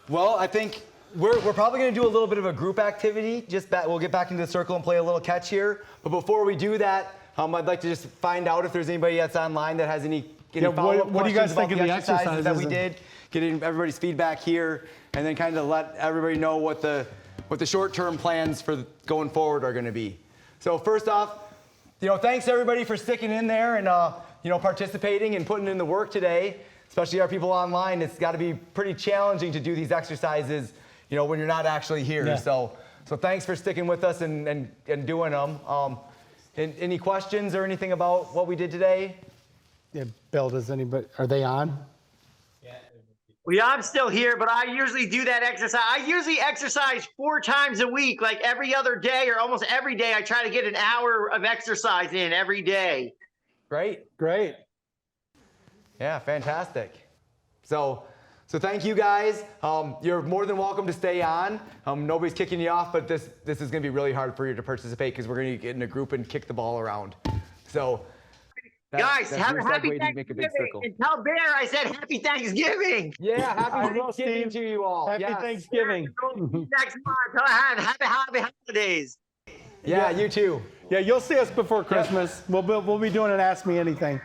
Well, I think we're probably going to do a little bit of a group activity. We'll get back into the circle and play a little catch here. But before we do that, I'd like to just find out if there's anybody that's online that has any follow-up what do you guys questions think about of the exercises that we exercises? did. Getting everybody's feedback here, and then kind of let everybody know what the short-term plans for going forward are going to be. So first off, thanks everybody for sticking in there and participating and putting in the work today, especially our people online. It's got to be pretty challenging to do these exercises, when you're not actually here. Yeah. So thanks for sticking with us and doing them. Any questions or anything about what we did today? Yeah, Bill, are they on? Well, yeah, I'm still here, but I usually do that exercise. I usually exercise 4 times a week, like every other day or almost every day. I try to get an hour of exercise in every day. Great. Yeah, fantastic. So thank you guys. You're more than welcome to stay on. Nobody's kicking you off, but this is going to be really hard for you to participate because we're going to get in a group and kick the ball around. So guys, that's have a your happy segue to make a big Thanksgiving. circle. And tell Bear I said happy Thanksgiving. Yeah, happy I will, Thanksgiving Steve. to you all. Happy Yes. Thanksgiving. Next month. Happy holidays. Yeah, you too. Yeah, you'll see us before Christmas. We'll be doing an Ask Me Anything.